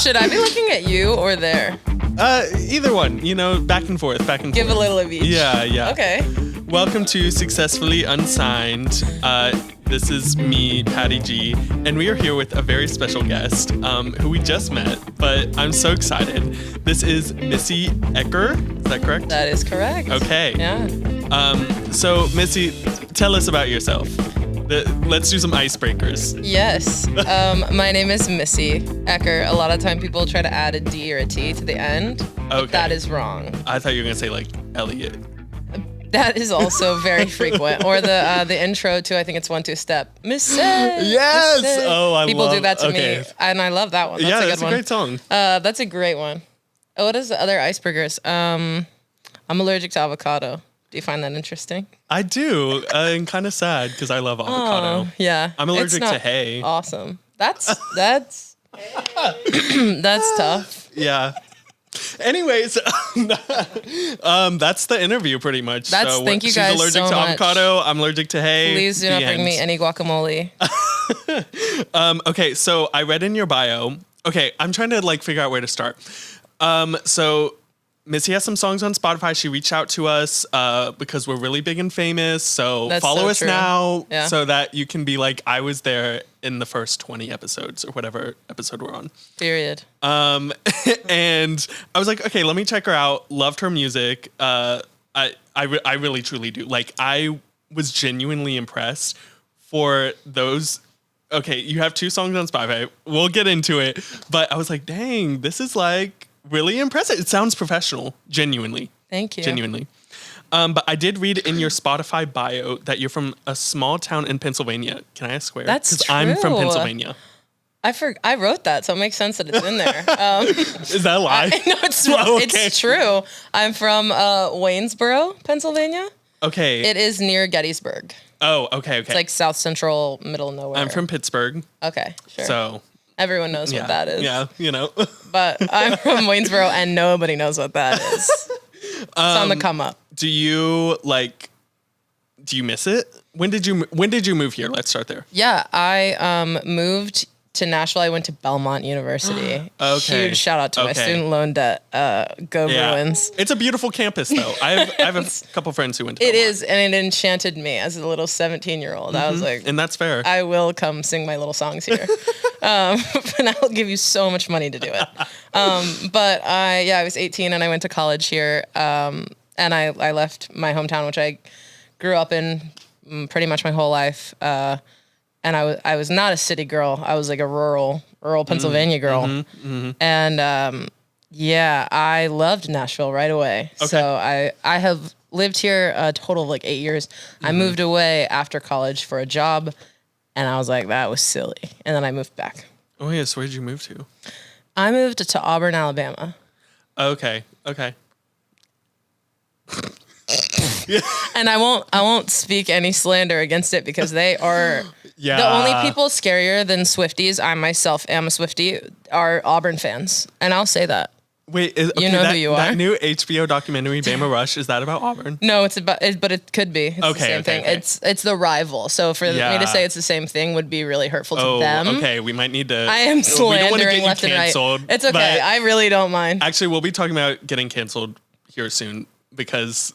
Should I be looking at you or there? Either one, back and forth. Give a little of each. Yeah. Okay. Welcome to Successfully Unsigned. This is me, Patty G, and we are here with a very special guest who we just met, but I'm so excited. This is Missy Ecker. Is that correct? That is correct. Okay. Yeah. So, Missy, tell us about yourself. Let's do some icebreakers. Yes. My name is Missy Ecker. A lot of time people try to add a D or a T to the end. But that is wrong. I thought you were going to say, like, Elliot. That is also very frequent. Or the intro to, I think it's 1 2 Step. Missy. Yes. Missy. Oh, people do that to me. And I love that one. That's a great song. That's a great one. Oh, what is the other icebreakers? I'm allergic to avocado. Do you find that interesting? I do, and kind of sad because I love avocado. Oh, yeah. I'm allergic to hay. Awesome. That's that's tough. Yeah. Anyways, that's the interview pretty much. Thank you guys so much. She's allergic to avocado. I'm allergic to hay. Please do not bring me any guacamole. Okay, so I read in your bio. Okay, I'm trying to figure out where to start. So Missy has some songs on Spotify. She reached out to us because we're really big and famous. So follow us now so that you can be like, I was there in the first 20 episodes or whatever episode we're on. Period. And I was like, okay, let me check her out. Loved her music. I really, truly do. I was genuinely impressed for those. Okay, you have 2 songs on Spotify. We'll get into it. But I was like, dang, this is really impressive. It sounds professional, genuinely. Thank you. Genuinely. But I did read in your Spotify bio that you're from a small town in Pennsylvania. Can I ask where? That's true. I'm from Pennsylvania. I wrote that, so it makes sense that it's in there. Is that a lie? No, it's true. I'm from Waynesboro, Pennsylvania. Okay. It is near Gettysburg. Oh, okay. It's like south central, middle of nowhere. I'm from Pittsburgh. Okay, sure. So everyone knows what that is. Yeah, But I'm from Waynesboro, and nobody knows what that is. It's on the come up. Do you miss it? When did you move here? Let's start there. Yeah, I moved to Nashville. I went to Belmont University. Okay. Huge shout out to my student loan debt. Go Bruins. It's a beautiful campus, though. I have a couple friends who went to It Belmont. is, and it enchanted me as a little 17-year-old. I was like, and that's fair. I will come sing my little songs here. And I'll give you so much money to do it. But I was 18 and I went to college here. And I left my hometown, which I grew up in pretty much my whole life. And I was not a city girl. I was like a rural Pennsylvania girl. And I loved Nashville right away. Okay. So I have lived here a total of 8 years. I moved away after college for a job, and I was like, that was silly. And then I moved back. Oh yes, where did you move to? I moved to Auburn, Alabama. Okay. And I won't speak any slander against it because they are the only people scarier than Swifties. I myself am a Swiftie. Are Auburn fans, and I'll say that. Wait, you know who you are. That new HBO documentary, Bama Rush, is that about Auburn? No, but it could be. It's the same thing. Okay. It's the rival. So for me to say it's the same thing would be really hurtful to them. Okay, we might need to. I am slandering left and right. It's okay. I really don't mind. Actually, we'll be talking about getting canceled here soon because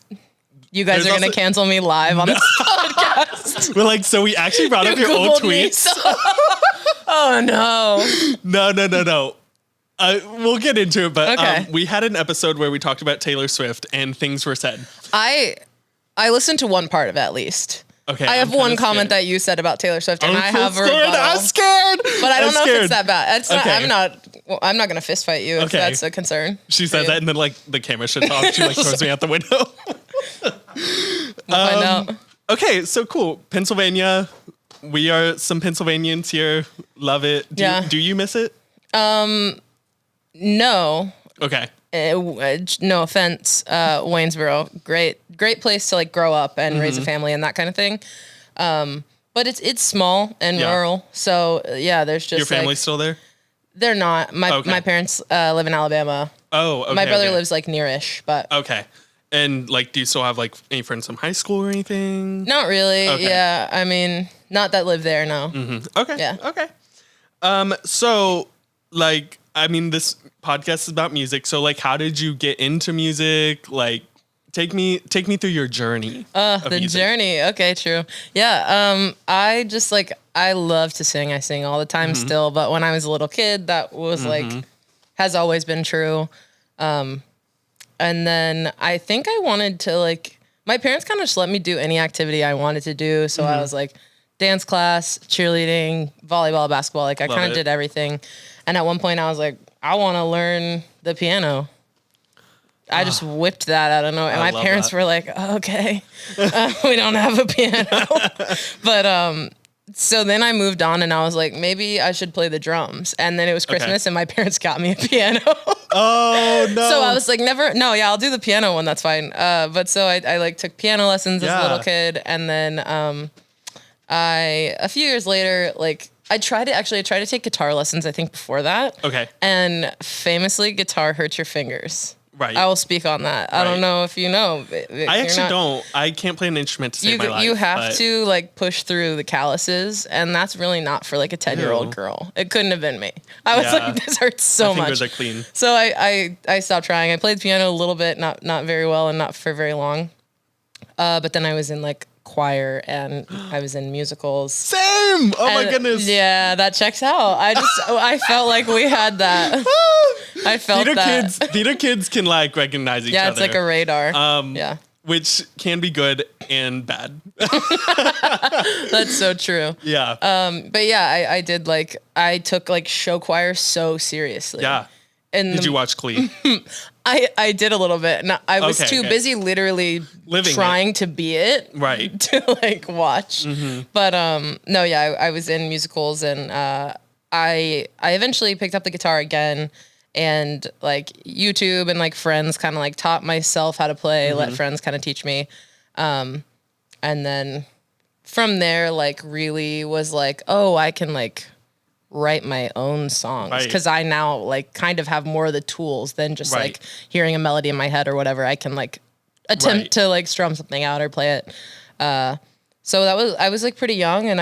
you guys are going to cancel me live on this podcast. We're so we actually brought up your old tweets. Oh no. No. We'll get into it, but okay. We had an episode where we talked about Taylor Swift and things were said. I listened to one part of it at least. Okay. I have one comment that you said about Taylor Swift, and I have a rebuttal. I'm scared. But I don't know if it's that bad. Okay. I'm not going to fist fight you if that's a concern. She says that, and then the camera shuts off. She throws me out the window. We'll find out. Okay, so cool. Pennsylvania. We are some Pennsylvanians here. Love it. Do you miss it? No. Okay. No offense, Waynesboro, great place to grow up and raise a family and that kind of thing. But it's small and rural, so there's just your family's still there. They're not. My parents live in Alabama. Oh, okay. My brother lives near-ish, but okay. And do you still have any friends from high school or anything? Not really. Okay. Yeah, I mean, not that live there. No. Okay. Yeah. Okay. So like, I mean, this podcast is about music. So like, how did you get into music? Like, take me through your journey. The music. journey. Okay, true. Yeah. I just like, I love to sing. I sing all the time still. But when I was a little kid, that was like, has always been true. And then I think I wanted to like, my parents kind of just let me do any activity I wanted to do. So I was like, dance class, cheerleading, volleyball, basketball. Like I kind of did everything. And at one point I was like, I want to learn the piano. I just whipped that out of nowhere. And my parents were like, okay, we don't have a piano. But so then I moved on and I was like, maybe I should play the drums. And then it was Christmas and my parents got me a piano. Oh, no. So I was like, I'll do the piano one. That's fine. But so I like took piano lessons as a little kid. And then a few years later, like I tried to take guitar lessons, I think before that. Okay. And famously, guitar hurts your fingers. Right. I will speak on that. I don't know if you know. I actually don't. I can't play an instrument to save my life. You have to like push through the calluses, and that's really not for like a 10-year-old girl. It couldn't have been me. I was like, this hurts so much. My fingers are clean. So I stopped trying. I played piano a little bit, not very well, and not for very long. But then I was in like choir and I was in musicals. Same. Oh my goodness. Yeah, that checks out. I felt like we had that. I felt theater kids can like recognize each other. Yeah, it's like a radar. Yeah. Which can be good and bad. That's so true. Yeah. But yeah, I did like, I took like show choir so seriously. Yeah. And did you watch Glee? I did a little bit. And I was too busy literally trying to be it. Right. To like watch. But no, yeah, I was in musicals and I eventually picked up the guitar again. And like YouTube and like friends kind of like taught myself how to play, let friends kind of teach me. And then from there, like really was like, oh, I can like write my own songs. Cause I now like kind of have more of the tools than just like hearing a melody in my head or whatever. I can like attempt to like strum something out or play it. So I was like pretty young and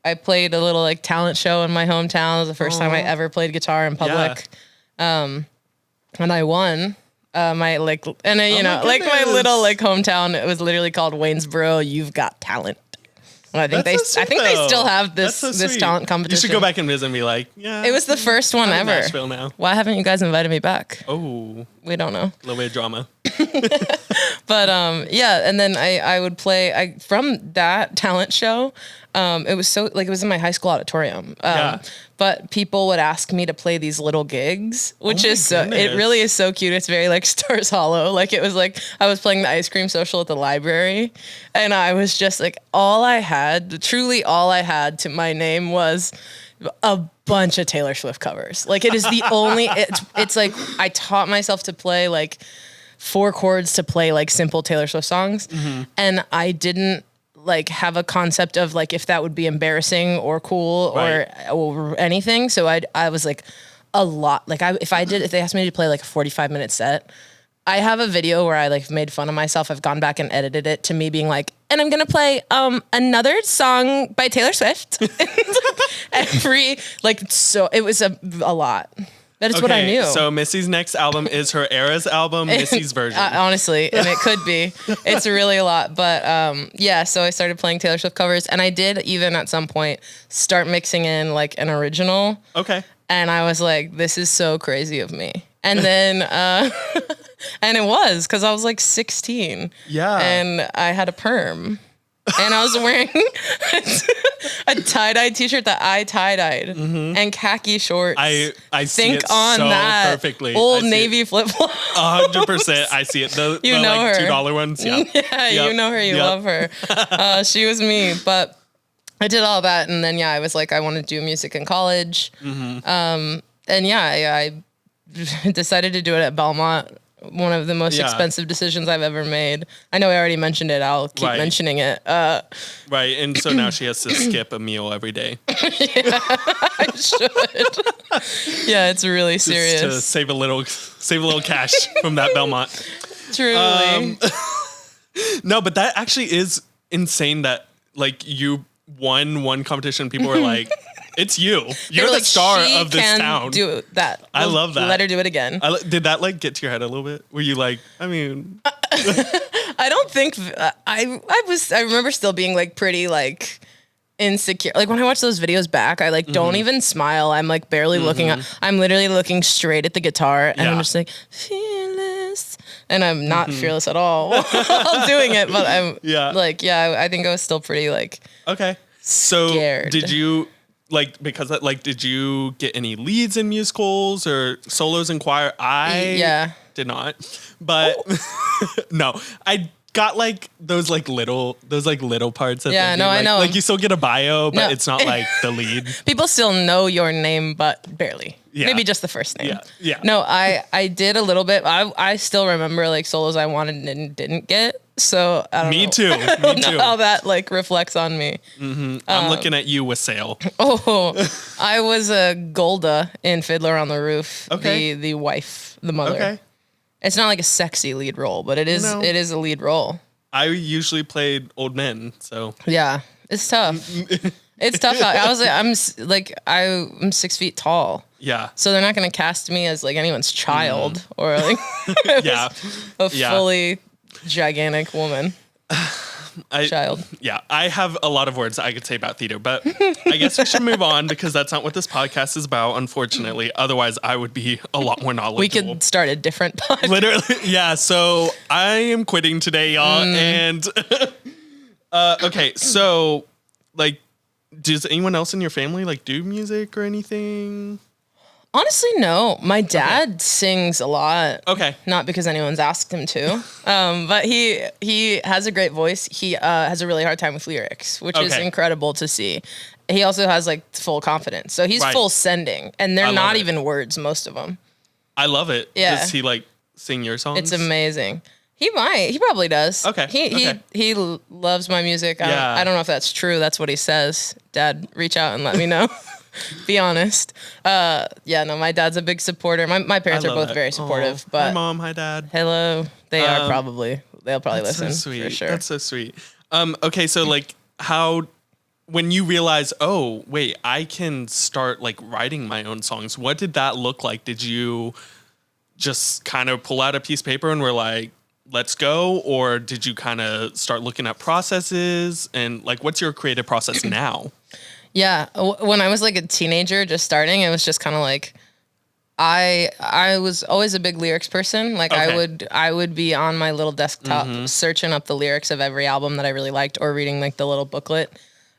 I played a little like talent show in my hometown. It was the first time I ever played guitar in public. And I won, my like, and you know, like my little like hometown, it was literally called Waynesboro. You've got talent. And I think they still have this talent competition. You should go back and visit and be like, yeah. It was the first one ever. Nashville now. Why haven't you guys invited me back? Oh, we don't know. A little bit of drama. But yeah, and then I would play from that talent show. It was so like it was in my high school auditorium. But people would ask me to play these little gigs, which is so it really is so cute. It's very like Stars Hollow. Like it was like I was playing the ice cream social at the library, and I was just like truly all I had to my name was a bunch of Taylor Swift covers. Like it is the only it's like I taught myself to play like 4 chords to play like simple Taylor Swift songs, and I didn't like have a concept of like if that would be embarrassing or cool or anything. So I was like a lot like if they asked me to play like a 45-minute set, I have a video where I like made fun of myself. I've gone back and edited it to me being like, and I'm gonna play another song by Taylor Swift. Every like so it was a lot. That is what I knew. So Missy's next album is her era's album, Missy's version. Honestly, and it could be. It's really a lot. But yeah, so I started playing Taylor Swift covers. And I did even at some point start mixing in like an original. Okay. And I was like, this is so crazy of me. And then, and it was because I was like 16. Yeah. And I had a perm. And I was wearing a tie-dye t-shirt that I tie-dyed and khaki shorts. I see it on so that perfectly. Old Navy flip-flop. 100%. I see it. The you know like her. $2 ones. Yep. Yeah, you know her. You love her. She was me. But I did all that. And then, I was like, I want to do music in college. And I decided to do it at Belmont. One of the most expensive decisions I've ever made. I know I already mentioned it. I'll keep mentioning it. Right. And so now she has to skip a meal every day. Yeah, I should. Yeah, it's really serious. Just to save a little cash from that Belmont. Truly. No, but that actually is insane that like you won one competition. People were like, It's you. You're were the like, star "She of this can town. do that. I love that. Let her do it again. Did that like get to your head a little bit? Were you like, I mean, I don't think I remember still being like pretty like insecure. Like when I watch those videos back, I like don't even smile. I'm like barely looking up. I'm literally looking straight at the guitar and I'm just like fearless. And I'm not fearless at all while doing it, but I'm like, I think I was still pretty like okay. So scared. did you did you get any leads in musicals or solos in choir? I did not, but no, I got like those little parts. At the I know. Like you still get a bio, but it's not like the lead. People still know your name, but barely. Yeah. Maybe just the first name. Yeah. No, I did a little bit. I still remember like solos I wanted and didn't get. So I don't know. Me too. I don't know how that like reflects on me. I'm looking at you with Sale. Oh, I was a Golda in Fiddler on the Roof. Okay. The wife, the mother. Okay. It's not like a sexy lead role, but it is a lead role. I usually played old men, so yeah, it's tough. It's tough. I'm 6 feet tall. Yeah. So they're not going to cast me as like anyone's child or like a fully gigantic woman. Child. Yeah, I have a lot of words I could say about theater, but I guess we should move on because that's not what this podcast is about, unfortunately. Otherwise, I would be a lot more knowledgeable. We could start a different podcast. Literally, yeah. So I am quitting today, y'all. And okay, so like, does anyone else in your family like do music or anything? Honestly, no. My dad sings a lot. Okay. Not because anyone's asked him to, but he has a great voice. He has a really hard time with lyrics, which is incredible to see. He also has like full confidence. So he's full sending, and they're not even words, most of them. I love it. Yeah. Does he like sing your songs? It's amazing. He might. He probably does. Okay. He loves my music. I don't know if that's true. That's what he says. Dad, reach out and let me know. Be honest. My dad's a big supporter. My parents are both very supportive. But hi mom, hi dad. Hello. They are probably. They'll probably listen. So sweet. For sure. That's so sweet. Okay, so like when you realize, oh wait, I can start like writing my own songs. What did that look like? Did you just kind of pull out a piece of paper and were like, let's go? Or did you kind of start looking at processes and like, what's your creative process now? Yeah. When I was like a teenager just starting, it was just kind of like, I was always a big lyrics person. Like I would be on my little desktop searching up the lyrics of every album that I really liked or reading like the little booklet.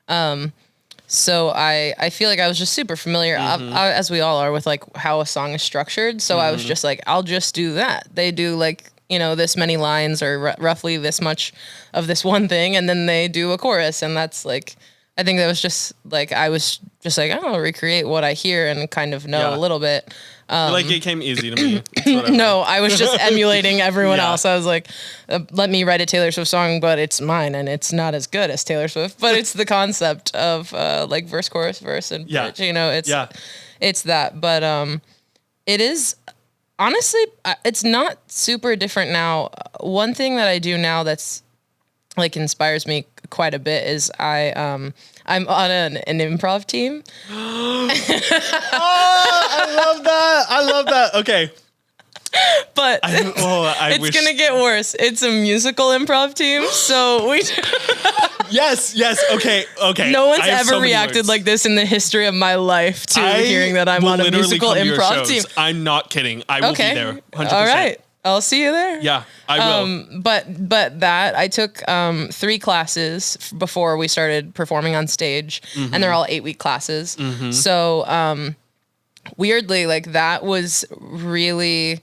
So I feel like I was just super familiar, as we all are, with like how a song is structured. So I was just like, I'll just do that. They do like, this many lines or roughly this much of this one thing. And then they do a chorus. And that's like, I think that was just like, I was just like, I'll recreate what I hear and kind of know a little bit. Like it came easy to me. No, I was just emulating everyone else. I was like, let me write a Taylor Swift song, but it's mine and it's not as good as Taylor Swift, but it's the concept of like verse, chorus, verse, and bridge. It's that. But it is, honestly, it's not super different now. One thing that I do now that's like inspires me quite a bit is I'm on an improv team. Oh, I love that. Okay. But it's going to get worse. It's a musical improv team. So we Yes. Okay. No one's ever reacted like this in the history of my life to hearing that I'm on a musical improv team. I'm not kidding. I will be there. 100%. All right. I'll see you there. Yeah, I will. But that I took 3 classes before we started performing on stage, and they're all 8-week classes. So weirdly, like that was really,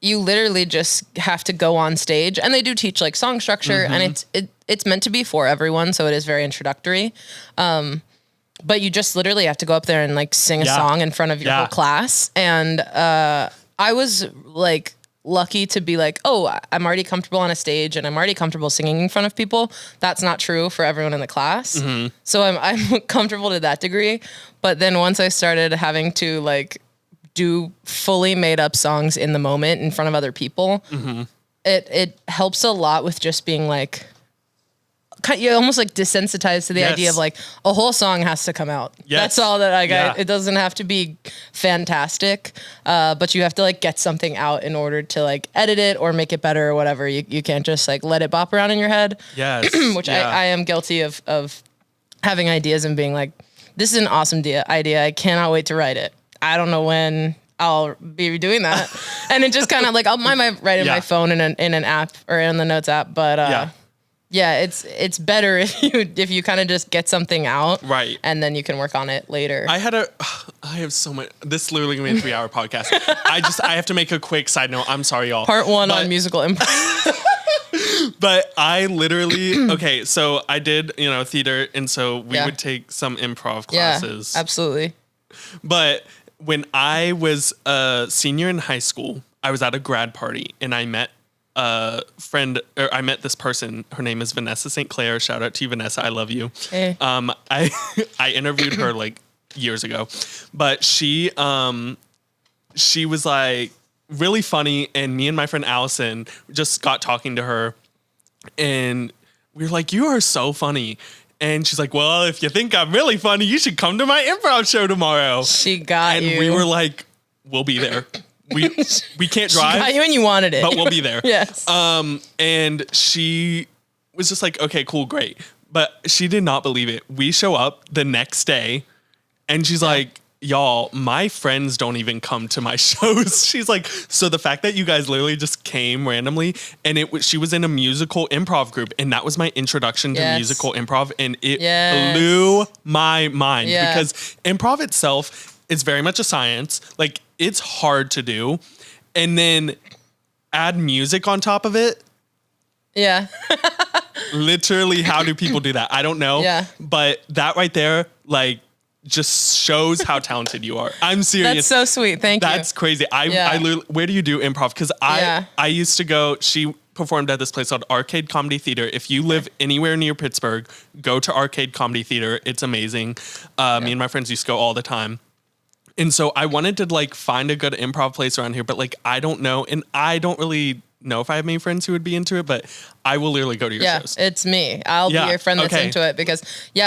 you literally just have to go on stage, and they do teach like song structure, and it's meant to be for everyone, so it is very introductory. But you just literally have to go up there and like sing a song in front of your whole class, and I was like lucky to be like, oh, I'm already comfortable on a stage and I'm already comfortable singing in front of people. That's not true for everyone in the class. So I'm comfortable to that degree. But then once I started having to like do fully made up songs in the moment in front of other people, it helps a lot with just being like you're almost like desensitized to the idea of like a whole song has to come out. Yes. That's all that it doesn't have to be fantastic, but you have to like get something out in order to like edit it or make it better or whatever. You can't just like let it bop around in your head. Yes. Which I am guilty of having ideas and being like, this is an awesome idea. I cannot wait to write it. I don't know when I'll be doing that. And it just kind of like, I might write in my phone in an app or in the notes app. But it's better if you kind of just get something out. Right. And then you can work on it later. I have so much, this is literally gonna be a 3-hour podcast. I have to make a quick side note. I'm sorry, y'all. Part 1 on musical improv. But I literally, okay, so I did, theater. And so we would take some improv classes. Yeah, absolutely. But when I was a senior in high school, I was at a grad party and I met a friend, or I met this person. Her name is Vanessa St. Clair. Shout out to you, Vanessa. I love you. Hey. I interviewed her like years ago, but she was like really funny, and me and my friend Allison just got talking to her, and we were like, "You are so funny." And she's like, well, if you think I'm really funny, you should come to my improv show tomorrow. She got you. And we were like, we'll be there. We can't drive. She got you and you wanted it. But we'll be there. Yes. And she was just like, okay, cool, great. But she did not believe it. We show up the next day and she's like, y'all, my friends don't even come to my shows. She's like, so the fact that you guys literally just came randomly, and she was in a musical improv group, and that was my introduction to musical improv, and it blew my mind because improv itself is very much a science. Like, it's hard to do, and then add music on top of it. Yeah. Literally, how do people do that? I don't know. Yeah. But that right there, like, just shows how talented you are. I'm serious. That's so sweet. Thank you. That's crazy. I literally, where do you do improv? Because I used to go, she performed at this place called Arcade Comedy Theater. If you live anywhere near Pittsburgh, go to Arcade Comedy Theater. It's amazing. Me and my friends used to go all the time. And so I wanted to like find a good improv place around here, but like, I don't know. And I don't really know if I have many friends who would be into it, but I will literally go to your shows. Yeah, it's me. I'll be your friend that's into it because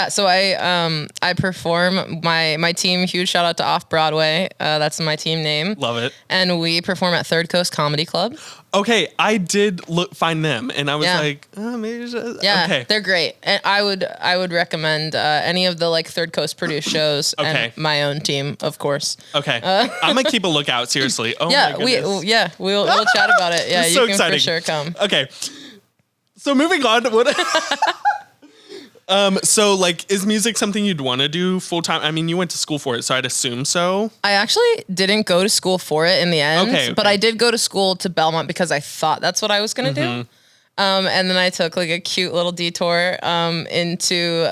so I perform my team. Huge shout out to Off Broadway. That's my team name. Love it. And we perform at Third Coast Comedy Club. Okay, I did find them, and I was like, maybe. Okay. They're great, and I would recommend any of the like Third Coast produced shows and my own team, of course. Okay, I'm gonna keep a lookout. Seriously. Oh my goodness. We'll chat about it. Yeah, you so can exciting. for sure come. Okay, so moving on. So like, is music something you'd want to do full time? I mean, you went to school for it, so I'd assume so. I actually didn't go to school for it in the end, but I did go to school to Belmont because I thought that's what I was going to do. And then I took like a cute little detour into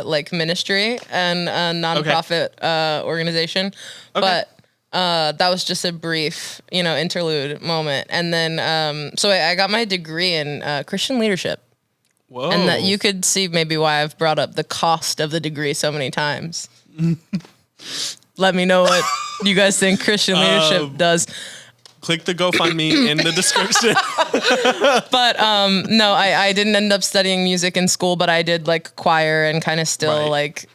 like ministry and a nonprofit organization. But that was just a brief, interlude moment. And then so I got my degree in Christian leadership. Whoa. And that you could see maybe why I've brought up the cost of the degree so many times. Let me know what you guys think Christian leadership does. Click the GoFundMe in the description. But no, I didn't end up studying music in school, but I did like choir and kind of still like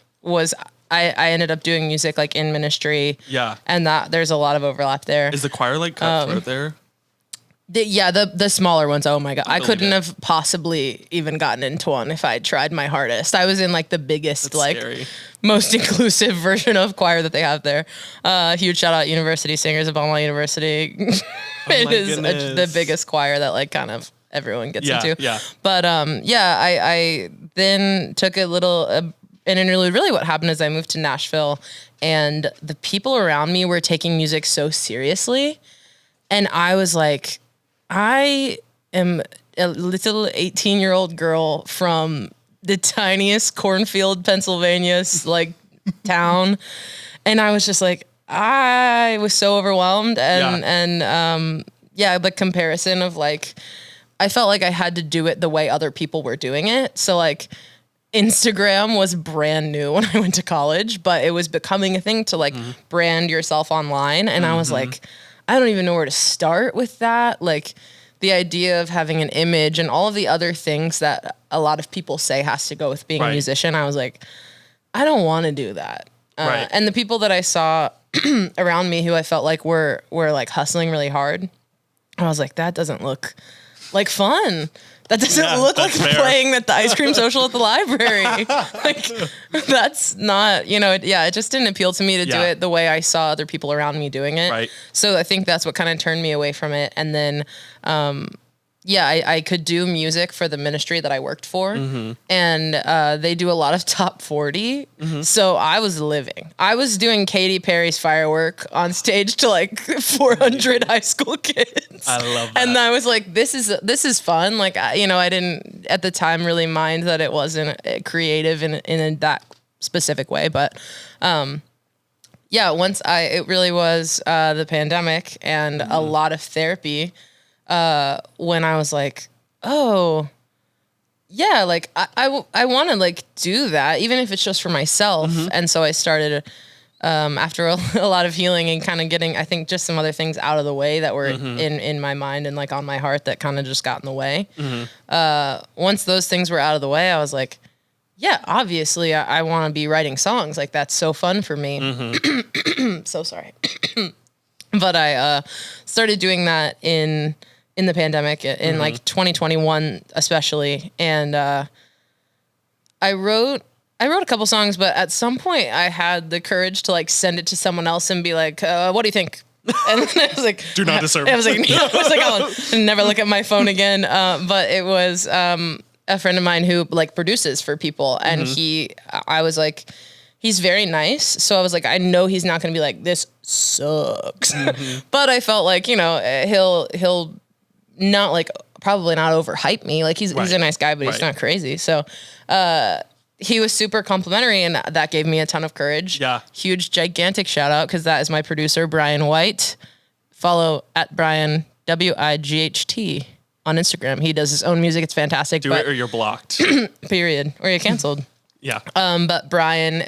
I ended up doing music like in ministry. Yeah. And that there's a lot of overlap there. Is the choir like cutthroat there? The smaller ones. Oh my God. I couldn't have possibly even gotten into one if I tried my hardest. I was in like the biggest, most inclusive version of choir that they have there. Huge shout out University Singers of Belmont University. It is the biggest choir that like kind of everyone gets into. Yeah. But I then took a little, an interlude. Really what happened is I moved to Nashville and the people around me were taking music so seriously. And I was like, I am a little 18-year-old girl from the tiniest cornfield, Pennsylvania, like town. And I was just like, I was so overwhelmed. And the comparison of like, I felt like I had to do it the way other people were doing it. So like Instagram was brand new when I went to college, but it was becoming a thing to like brand yourself online. And I was like, I don't even know where to start with that. Like, the idea of having an image and all of the other things that a lot of people say has to go with being a musician, I was like, I don't want to do that. And the people that I saw around me who I felt like were like hustling really hard, I was like, that doesn't look like fun. That doesn't look like playing at the ice cream social at the library. Like, that's not, it just didn't appeal to me to do it the way I saw other people around me doing it. Right. So I think that's what kind of turned me away from it. And then, I could do music for the ministry that I worked for. And they do a lot of top 40. So I was living. I was doing Katy Perry's Firework on stage to like 400 high school kids. I love that. And I was like, this is fun. Like, I didn't at the time really mind that it wasn't creative in that specific way. But it really was the pandemic and a lot of therapy. When I was like, oh, yeah, like I want to like do that, even if it's just for myself. And so I started, after a lot of healing and kind of getting, I think, just some other things out of the way that were in my mind and like on my heart that kind of just got in the way. Once those things were out of the way, I was like, yeah, obviously I want to be writing songs. Like, that's so fun for me. So sorry. But I started doing that in the pandemic in like 2021 especially, and I wrote a couple songs, but at some point I had the courage to like send it to someone else and be like, what do you think? And then I was like, do not disturb. I was like, I'll never look at my phone again. But it was a friend of mine who like produces for people, and I was like, he's very nice. So I was like, I know he's not going to be like, this sucks. But I felt like, he'll not like, probably not overhype me. Like, he's a nice guy, but he's not crazy. So he was super complimentary, and that gave me a ton of courage. Yeah. Huge, gigantic shout out, because that is my producer, Brian White. Follow at Brian, WIGHT on Instagram. He does his own music. It's fantastic. Do it or you're blocked. Period. Or you're canceled. Yeah. But Brian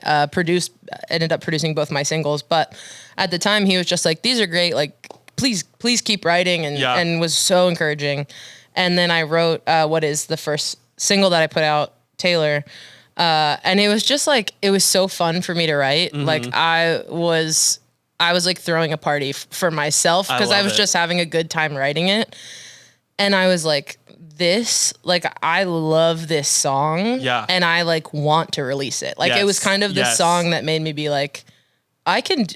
ended up producing both my singles. But at the time, he was just like, these are great. Like, please keep writing, and was so encouraging. And then I wrote what is the first single that I put out, Taylor. And it was just like, it was so fun for me to write. Like, I was like throwing a party for myself, because I was just having a good time writing it. And I was like, I love this song. Yeah. And I like want to release it. Like, it was kind of the song that made me be like, I can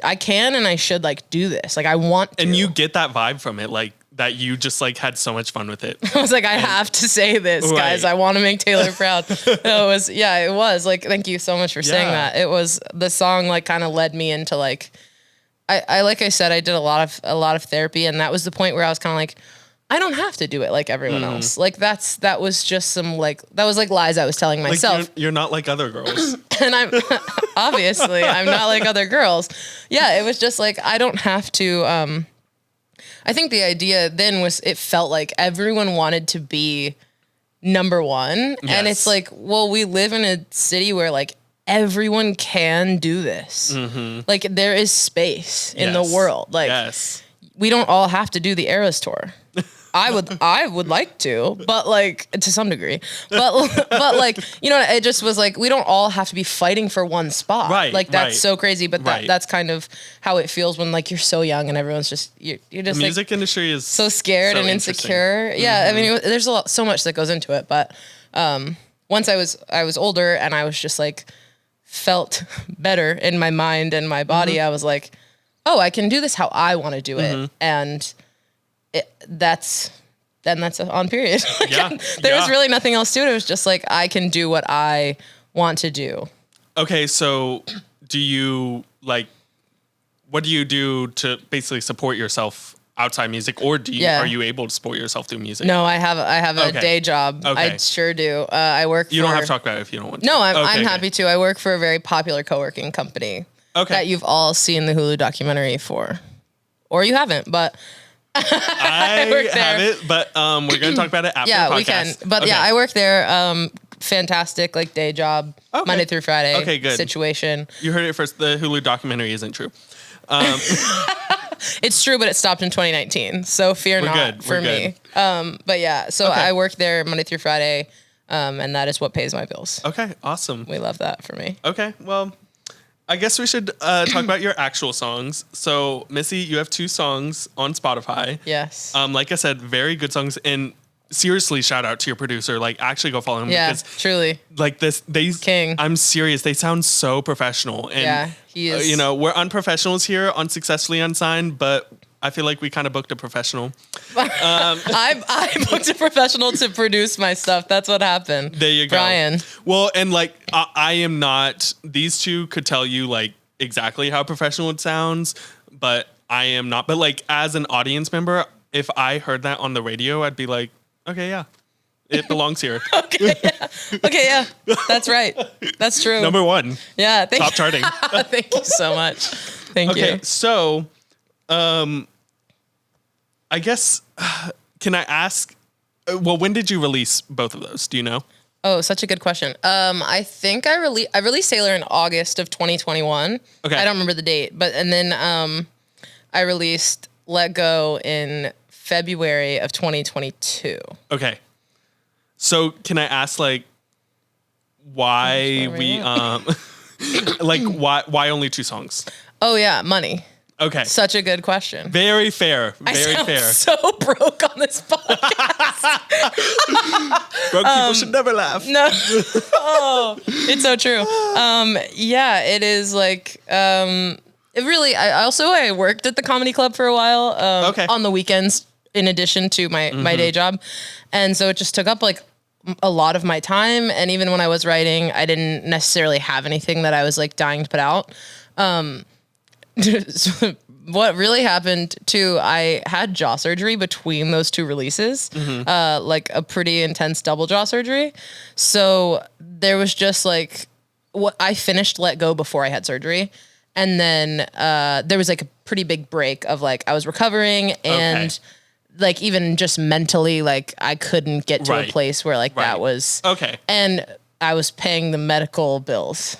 and I should like do this. Like, I want to. And you get that vibe from it, like that you just like had so much fun with it. I was like, I have to say this, guys. I want to make Taylor proud. It was like, thank you so much for saying that. It was, the song like kind of led me into like, I like I said, I did a lot of therapy, and that was the point where I was kind of like, I don't have to do it like everyone else. Like, that was just some like, that was like lies I was telling myself. Like, you're not like other girls. And I'm obviously I'm not like other girls. Yeah, it was just like, I don't have to. I think the idea then was, it felt like everyone wanted to be number one. Yes. And it's like, well, we live in a city where like everyone can do this. Like, there is space in the world. Like, we don't all have to do the Eras tour. I would like to, but like, to some degree, but like, it just was like, we don't all have to be fighting for one spot. Right. Like, that's so crazy, but that's kind of how it feels when like you're so young and everyone's just, you're just the music industry is so scared and insecure. Yeah. I mean, there's so much that goes into it, but, once I was older and I was just like, felt better in my mind and my body, I was like, oh, I can do this how I want to do it. And that's on period. There was really nothing else to it. It was just like, I can do what I want to do. Okay, so do you like, what do you do to basically support yourself outside music, or are you able to support yourself through music? No, I have a day job. I sure do. I work. You don't have to talk about it if you don't want to. No, I'm happy to. I work for a very popular co-working company. That you've all seen the Hulu documentary for, or you haven't, but. I haven't, but we're gonna talk about it after the podcast. We can. But I work there. Fantastic, like, day job, Monday through Friday. Okay, good situation. You heard it first. The Hulu documentary isn't true. It's true, but it stopped in 2019. So fear not for me. But yeah, so I work there Monday through Friday, and that is what pays my bills. Okay, awesome. We love that for me. Okay, well, I guess we should talk about your actual songs. So, Missy, you have 2 songs on Spotify. Yes. Like I said, very good songs. And seriously, shout out to your producer. Like, actually go follow him. Yeah, because, truly. Like, King. I'm serious. They sound so professional. And, yeah, he is. We're unprofessionals here on Successfully Unsigned, but I feel like we kind of booked a professional. I booked a professional to produce my stuff. That's what happened. There you go. Brian. Well, and like, I am not, these 2 could tell you like exactly how professional it sounds, but I am not. But like, as an audience member, if I heard that on the radio, I'd be like, okay, yeah, it belongs here. Okay, yeah, that's right. That's true. Number 1. Yeah. Top charting. Thank you so much. Thank you. Okay, so, I guess, can I ask, well, when did you release both of those? Do you know? Oh, such a good question. I think I released Sailor in August of 2021. Okay. I don't remember the date, and then I released Let Go in February of 2022. Okay. So can I ask like why we like why only 2 songs? Oh yeah, money. Okay. Such a good question. Very fair. Very fair. So broke on this podcast. Broke people should never laugh. No. Oh, it's so true. Yeah, it is like it really I worked at the comedy club for a while on the weekends in addition to my day job. And so it just took up like a lot of my time, and even when I was writing, I didn't necessarily have anything that I was like dying to put out. So what really happened too, I had jaw surgery between those 2 releases, like a pretty intense double jaw surgery. So there was just like, I finished Let Go before I had surgery. And then there was like a pretty big break of like, I was recovering and like even just mentally, like I couldn't get to a place where like that was. Okay. And I was paying the medical bills.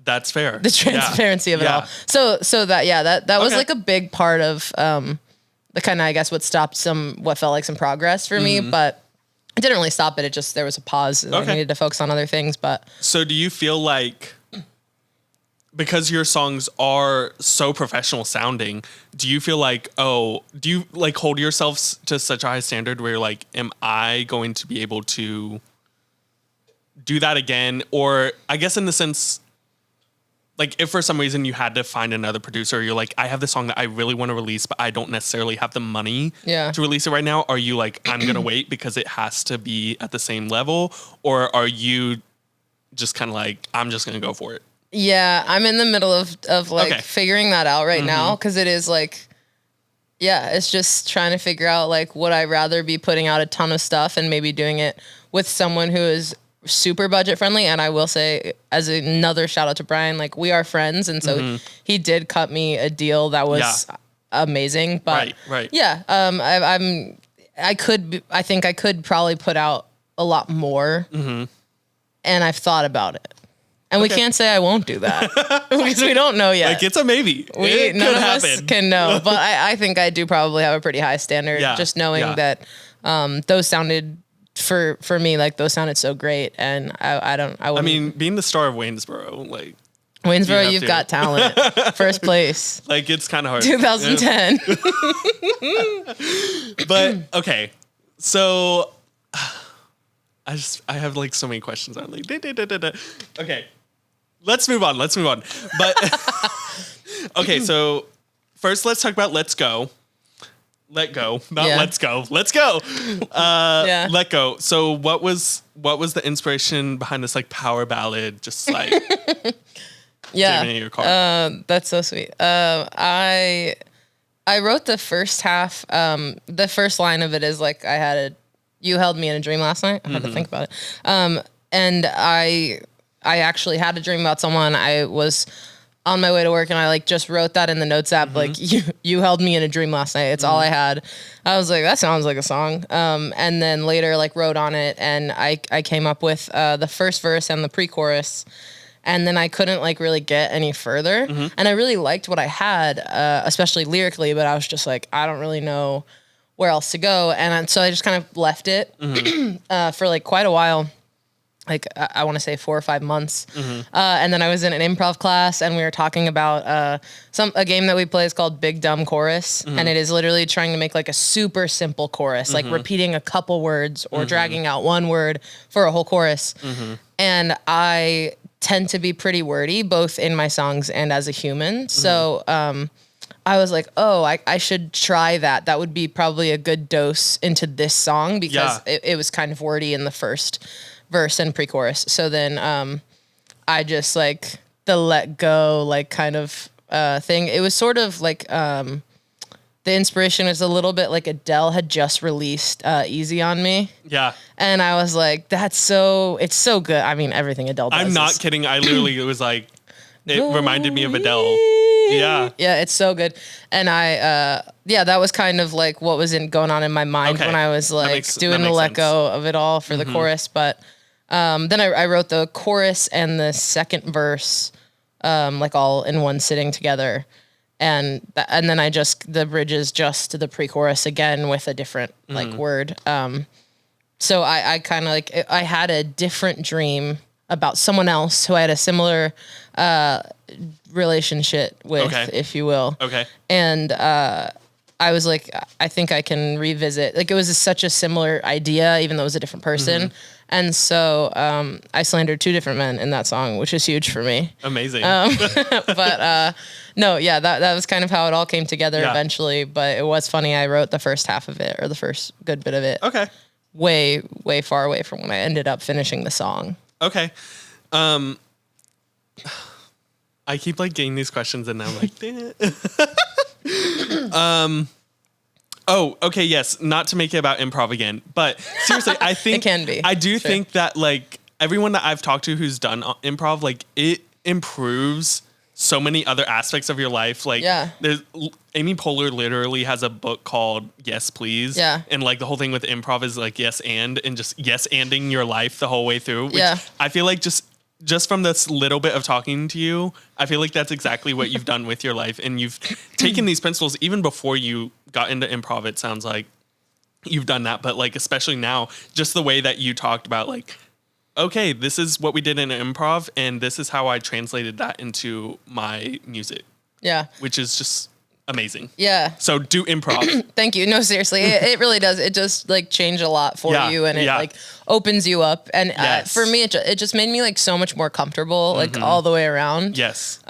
That's fair. The transparency of it all. So that was like a big part of the kind of, I guess, what felt like some progress for me, but it didn't really stop it. It just, there was a pause. I needed to focus on other things, but. So do you feel like, because your songs are so professional sounding, do you feel like, do you like hold yourself to such a high standard where you're like, am I going to be able to do that again? Or I guess in the sense, like if for some reason you had to find another producer, you're like, I have this song that I really want to release, but I don't necessarily have the money to release it right now. Are you like, I'm going to wait because it has to be at the same level? Or are you just kind of like, I'm just going to go for it? Yeah, I'm in the middle of like figuring that out right now, because it is like, it's just trying to figure out like, would I rather be putting out a ton of stuff and maybe doing it with someone who is super budget friendly? And I will say, as another shout out to Brian, like we are friends, and so he did cut me a deal that was amazing. But I think I could probably put out a lot more, and I've thought about it. And we can't say I won't do that because we don't know yet. Like it's a maybe. None of us can know, but I think I do probably have a pretty high standard. Just knowing that those sounded for me, like those sounded so great, and I mean, being the star of Waynesboro, like Waynesboro, you've got talent. First place. Like it's kind of hard. 2010. But okay, so I have like so many questions. I'm like, okay, let's move on. But okay, so first let's talk about Let's Go. Let Go, not Let's Go. Let's Go. Let Go. So what was the inspiration behind this like power ballad? Just like jamming in your car. That's so sweet. I wrote the first half. The first line of it is like, you held me in a dream last night. I had to think about it. And I actually had a dream about someone. I was on my way to work and I like just wrote that in the notes app. Like you held me in a dream last night. It's all I had. I was like, that sounds like a song. And then later like wrote on it, and I came up with the first verse and the pre-chorus. And then I couldn't like really get any further. And I really liked what I had, especially lyrically, but I was just like, I don't really know where else to go. And so I just kind of left it for like quite a while. Like I want to say 4 or 5 months. And then I was in an improv class and we were talking about a game that we play is called Big Dumb Chorus. And it is literally trying to make like a super simple chorus, like repeating a couple words or dragging out one word for a whole chorus. And I tend to be pretty wordy, both in my songs and as a human. So I was like, oh, I should try that. That would be probably a good dose into this song because it was kind of wordy in the first verse and pre-chorus. So then I just like the let go, like kind of thing. It was sort of like the inspiration was a little bit like Adele had just released Easy on Me. Yeah. And I was like, it's so good. I mean, everything Adele does. I'm not kidding. I literally, it was like, it reminded me of Adele. Yeah. Yeah, it's so good. And that was kind of like what was going on in my mind when I was like doing the let go of it all for the chorus. But then I wrote the chorus and the second verse like all in one sitting together. And then the bridges just to the pre-chorus again with a different like word. So I kind of like, I had a different dream about someone else who I had a similar relationship with, if you will. Okay. And I was like, I think I can revisit. Like it was such a similar idea, even though it was a different person. And so I slandered 2 different men in that song, which is huge for me. Amazing. But no, yeah, that was kind of how it all came together eventually. But it was funny. I wrote the first half of it, or the first good bit of it. Okay. Way, way far away from when I ended up finishing the song. Okay. I keep like getting these questions and I'm like, dang it. Oh, okay. Yes. Not to make it about improv again, but seriously, I think it can be. I do think that like everyone that I've talked to who's done improv, like it improves so many other aspects of your life. Like there's Amy Poehler literally has a book called Yes, Please. Yeah. And like the whole thing with improv is like yes and just yes anding your life the whole way through. Which I feel like just from this little bit of talking to you, I feel like that's exactly what you've done with your life. And you've taken these principles even before you got into improv. It sounds like you've done that, but like, especially now, just the way that you talked about like, okay, this is what we did in improv and this is how I translated that into my music. Yeah. Which is just amazing. Yeah. So do improv. Thank you. No, seriously, it really does. It just like changed a lot for you, and it like opens you up. And for me, it just made me like so much more comfortable, like all the way around. Yes.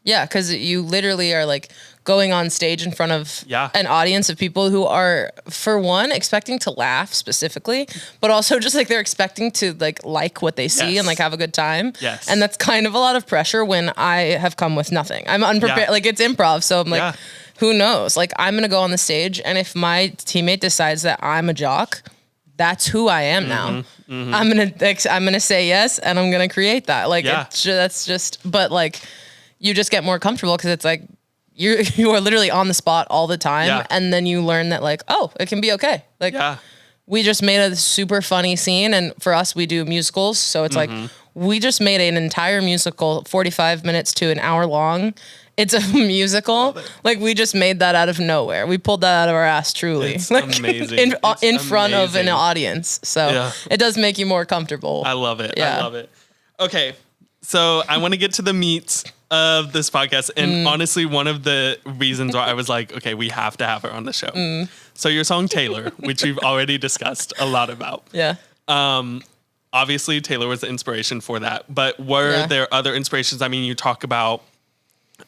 Yeah, because you literally are like going on stage in front of an audience of people who are, for one, expecting to laugh specifically, but also just like they're expecting to like what they see and like have a good time. Yes. And that's kind of a lot of pressure when I have come with nothing. I'm unprepared. Like it's improv. So I'm like, who knows? Like I'm going to go on the stage, and if my teammate decides that I'm a jock, that's who I am now. I'm going to say yes, and I'm going to create that. Like that's just, but like you just get more comfortable because it's like, you are literally on the spot all the time. And then you learn that like, oh, it can be okay. Like we just made a super funny scene. And for us, we do musicals. So it's like, we just made an entire musical, 45 minutes to an hour long. It's a musical. Like we just made that out of nowhere. We pulled that out of our ass, truly. It's like, amazing. In front of an audience. So it does make you more comfortable. I love it. I love it. Okay. So I want to get to the meat of this podcast. And honestly, one of the reasons why I was like, okay, we have to have her on the show. So your song Taylor, which we've already discussed a lot about. Yeah. Obviously Taylor was the inspiration for that, but were there other inspirations? I mean, you talk about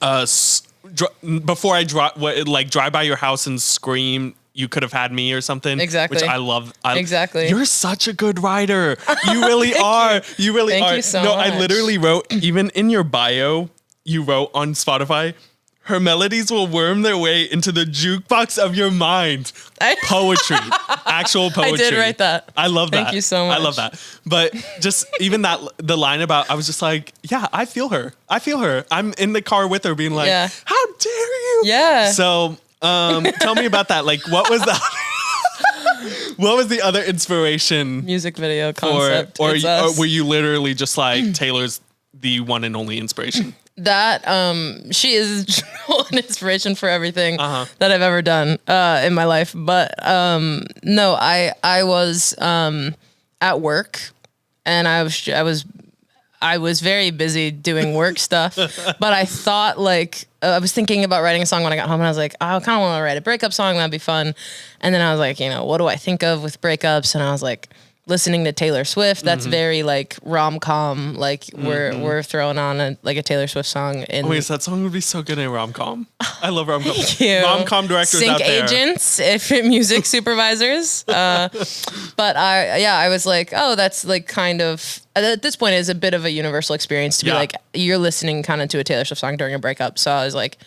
before I drive by your house and scream, you could have had me or something. Exactly. Which I love. Exactly. You're such a good writer. You really are. You really are. Thank you so much. I literally wrote, even in your bio, you wrote on Spotify, her melodies will worm their way into the jukebox of your mind. Poetry. Actual poetry. I did write that. I love that. Thank you so much. I love that. But just even the line about, I was just like, yeah, I feel her. I'm in the car with her being like, how dare you? Yeah. So tell me about that. Like, what was the other inspiration? Music video concept. Or were you literally just like, Taylor's the one and only inspiration? That she is an inspiration for everything that I've ever done in my life. But no, I was at work, and I was very busy doing work stuff. But I thought I was thinking about writing a song when I got home, and I was like, I kind of want to write a breakup song. That'd be fun. And then I was like, what do I think of with breakups? And I was like, listening to Taylor Swift, that's very rom-com. We're throwing on a Taylor Swift song. That song would be so good in rom-com. I love rom-com. Thank you. Rom-com directors Sync out there. agents, if music supervisors. But I was like, oh, that's kind of, at this point, is a bit of a universal experience to be you're listening kind of to a Taylor Swift song during a breakup. So I was like,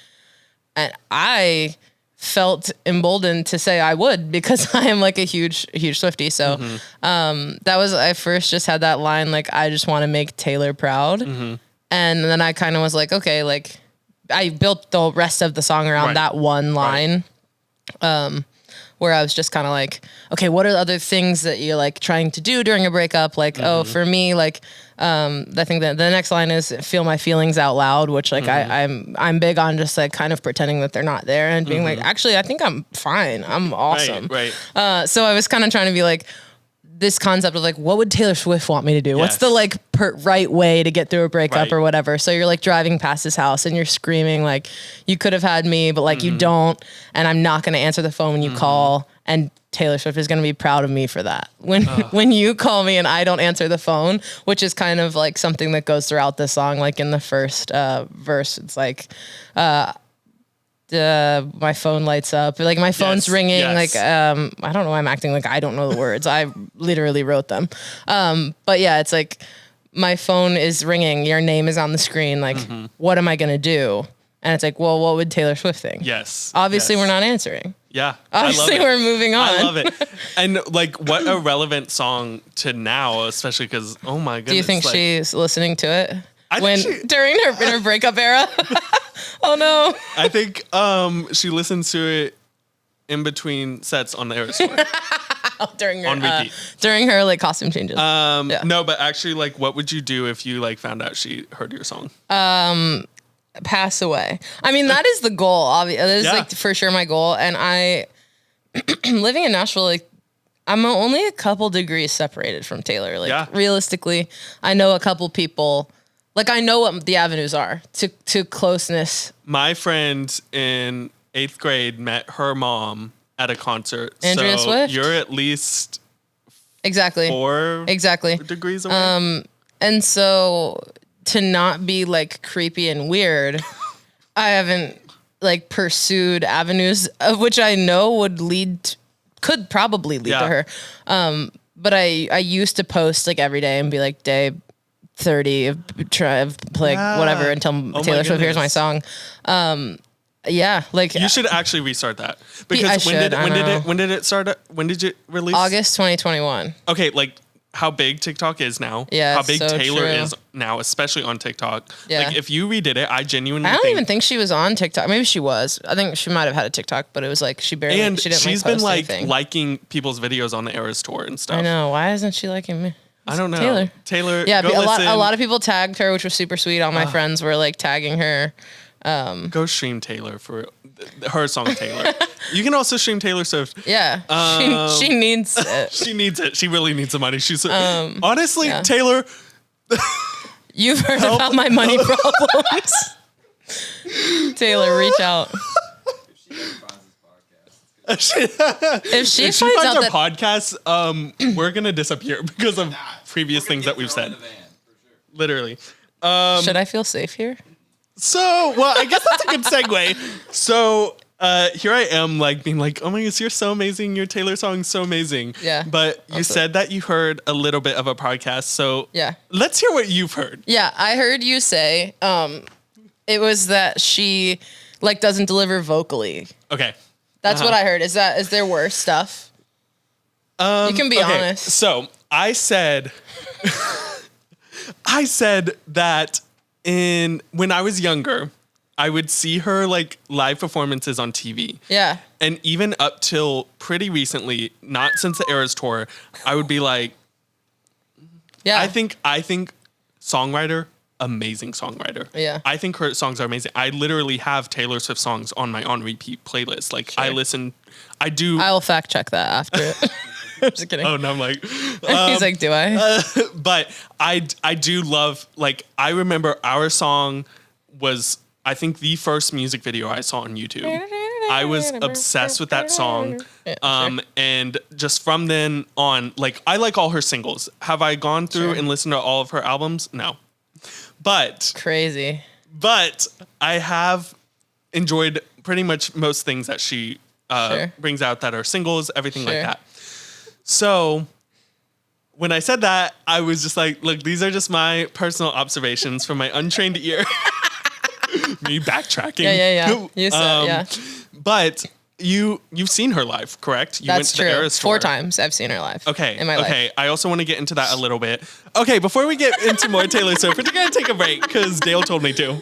and I felt emboldened to say I would, because I am a huge Swiftie. So that was, I first just had that line, I just want to make Taylor proud. And then I kind of was like, okay, I built the rest of the song around that one line. Where I was just kind of okay, what are the other things that you're trying to do during a breakup? Oh, for me, I think that the next line is feel my feelings out loud, which I'm big on just kind of pretending that they're not there and being actually, I think I'm fine. I'm awesome. Right. So I was kind of trying to be this concept of what would Taylor Swift want me to do? Yes. What's the right way to get through a breakup or whatever? So you're driving past his house and you're screaming you could have had me, but you don't, and I'm not going to answer the phone when you call, and Taylor Swift is going to be proud of me for that. When you call me and I don't answer the phone, which is kind of something that goes throughout the song, in the first verse, it's my phone lights up, my phone's ringing, I don't know why I'm acting I don't know the words. I literally wrote them. But yeah, it's my phone is ringing, your name is on the screen, what am I gonna do? And it's well, what would Taylor Swift think? Yes. Obviously we're not answering. Yeah. Obviously we're moving on. I love it. And what a relevant song to now, especially because, oh my goodness. Do you think she's listening to it? I think during her breakup era? Oh no. I think she listens to it in between sets on the Eras tour. during her on repeat. During her costume changes. No, but actually what would you do if you found out she heard your song? Pass away. I mean, that is the goal. Obviously, that is for sure my goal. And I, living in Nashville, I'm only a couple degrees separated from Taylor. Realistically, I know a couple people. I know what the avenues are to closeness. My friend in 8th grade met her mom at a concert. Andrea Swift? You're at least exactly 4 degrees away. And so to not be creepy and weird, I haven't pursued avenues of which I know could probably lead to her. But I used to post every day and be day 30, try play whatever until Taylor Swift hears my song. You should actually restart that, because when did it start? When did you release? August 2021. Okay, how big TikTok is now. Yeah, how big so Taylor true. is now, especially on TikTok. Yeah. If you redid it, I genuinely I don't even think she was on TikTok. Maybe she was. I think she might have had a TikTok, but it was she barely. And she didn't she's post been anything. liking people's videos on the Eras tour and stuff. I know. Why isn't she liking me? I don't know. Taylor. Yeah, go a lot of people tagged her, which was super sweet. All my friends were tagging her. Go stream Taylor for her song Taylor. You can also stream Taylor Swift. Yeah, she needs it. She needs it. She really needs the money. She's honestly, Taylor. You've heard about my money problems. Taylor, reach out. If she finds out our that podcast, we're gonna disappear because of previous things that we've said. Literally. Should I feel safe here? So, well, I guess that's a good segue. So, here I am, being oh my gosh, you're so amazing. Your Taylor song's so amazing. Yeah. But you said that you heard a little bit of a podcast. So, yeah. Let's hear what you've heard. Yeah, I heard you say it was that she doesn't deliver vocally. Okay. That's what I heard. Is there worse stuff? You can be honest. So, I said that when I was younger, I would see her live performances on TV. Yeah. And even up till pretty recently, not since the Eras tour, I would be yeah. I think songwriter, amazing songwriter. Yeah. I think her songs are amazing. I literally have Taylor Swift songs on my on repeat playlist. Like Sure. I do. I will fact check that after it. I'm just kidding. Oh, no, I'm like, He's like, do I? but I do love, like, I remember our song was, I think, the first music video I saw on YouTube. I was obsessed with that song. Yeah, sure. And just from then on, like, I like all her singles. Have I gone through Sure. and listened to all of her albums? No. But Crazy. I have enjoyed pretty much most things that she Sure. brings out that are singles, everything like Sure. that. So when I said that, I was just like, look, these are just my personal observations from my untrained ear. Me backtracking. Yeah. You said, yeah. But you've seen her live, correct? You That's to the true. Eras 4 tour. times I've seen her live. Okay. In my life. I also want to get into that a little bit. Okay, before we get into more Taylor Swift, we're going to take a break because Dale told me to.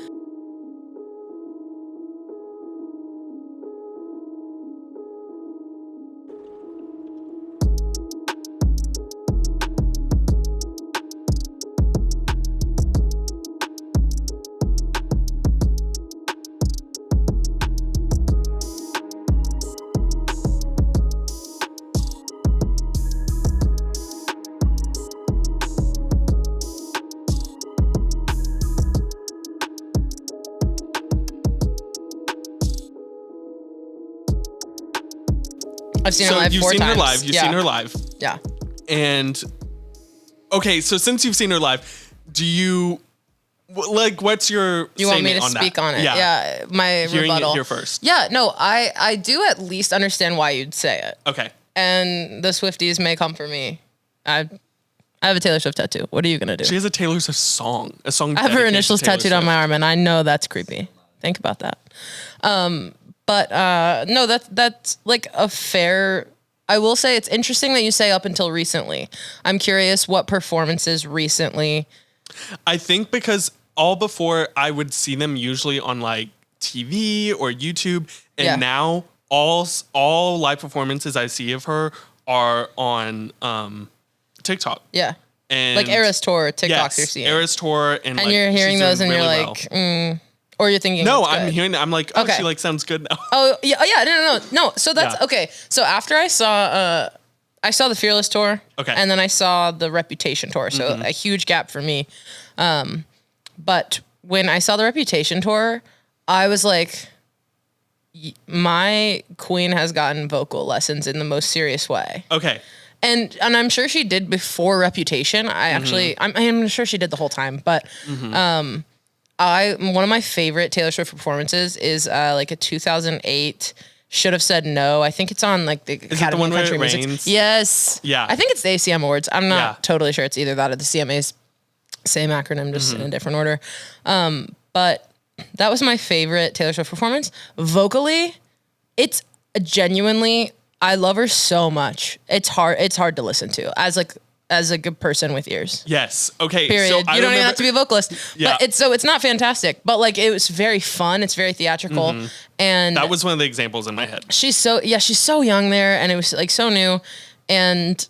I've seen her live you've 4 seen times. her live. You've seen her live. Yeah. And okay, so since you've seen her live, do you like what's your You want me to on speak that? on it? Yeah. My Hearing rebuttal. it here first. Yeah, no, I do at least understand why you'd say it. Okay. And the Swifties may come for me. I have a Taylor Swift tattoo. What are you gonna do? She has a Taylor Swift song. A song. I have her dedicated to initials Taylor tattooed on my Swift. arm, and I know that's creepy. Think about that. But no, that's like a fair. I will say it's interesting that you say up until recently. I'm curious what performances recently. I think because all before I would see them usually on like TV or YouTube, and Yeah. now all live performances I see of her are on TikTok. Yeah. And Like Eras Tour, TikToks yes, you're seeing. Eras Tour, and like, you're hearing she's those doing and you're really like, well. or you're thinking, No, it's I'm good. hearing that. I'm like, oh, Okay. she like sounds good now. Oh yeah, no. So that's Yeah. okay. So after I saw the Fearless tour, Okay. and then I saw the Reputation tour. So a huge gap for me. But when I saw the Reputation tour, I was like, my queen has gotten vocal lessons in the most serious way. Okay. And I'm sure she did before Reputation. I'm sure she did the whole time, but one of my favorite Taylor Swift performances is like a 2008 Should Have Said No. I think it's on like the it the Academy one of where Country it Music. rains? Yes. Yeah. I think it's the ACM Awards. I'm not Yeah. totally sure it's either that or the CMAs. Same acronym, just in a different order. But that was my favorite Taylor Swift performance. Vocally, it's genuinely, I love her so much. It's hard to listen to as a good person with ears. Yes. Okay. Period. So You don't even have to be a vocalist. Yeah. But it's not fantastic. But like it was very fun. It's very theatrical. And That was one of the examples in my head. she's so young there, and it was like so new. And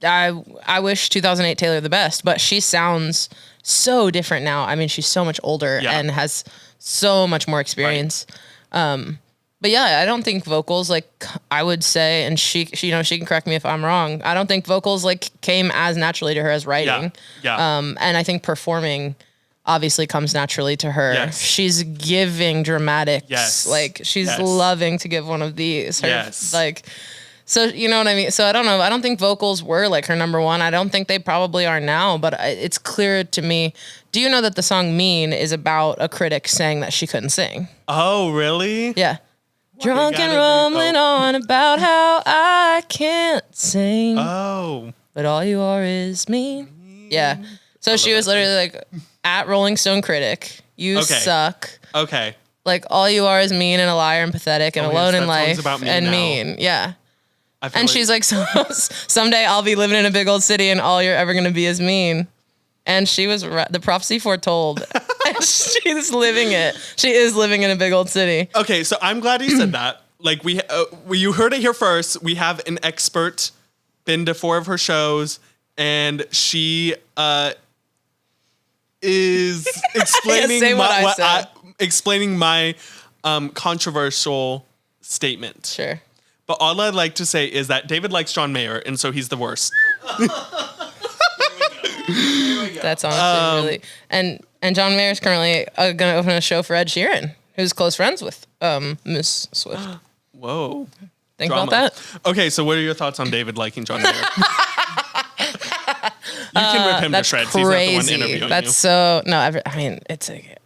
I wish 2008 Taylor the best, but she sounds so different now. I mean, she's so much older Yeah. and has so much more experience. But yeah, I don't think vocals, like I would say, and she can correct me if I'm wrong. I don't think vocals like came as naturally to her as writing. Yeah. And I think performing obviously comes naturally to her. Yes. She's giving dramatics. Yes. Like she's Yes. loving to give one of these. Her, Yes. Like, so you know what I mean? So I don't know. I don't think vocals were like her number one. I don't think they probably are now, but it's clear to me. Do you know that the song Mean is about a critic saying that she couldn't sing? Oh, really? Yeah. Drunk gotta and be- rumbling on about how I can't sing, Oh. but all you are is mean. Yeah. So she was literally like, at Rolling Stone critic, you Okay. suck. Okay. Like all you are is mean and a liar and pathetic and Oh, alone yes, in that song's life about me and now. mean. Yeah. I feel And she's like, someday I'll be living in a big old city and all you're ever going to be is mean. And she was, the prophecy foretold. And she's living it. She is living in a big old city. okay, so I'm glad you said that. Like you heard it here first. We have an expert, been to 4 of her shows, and she is explaining say what I said. explaining my controversial statement. Sure. But all I'd like to say is that David likes John Mayer, and so he's the worst. That's honestly really... And John Mayer is currently going to open a show for Ed Sheeran, who's close friends with Miss Swift. Whoa. Think Drama. about that. Okay, so what are your thoughts on David liking John Mayer? You can rip him to shreds. Crazy. He's not the one interviewing That's you. so... No, it's like...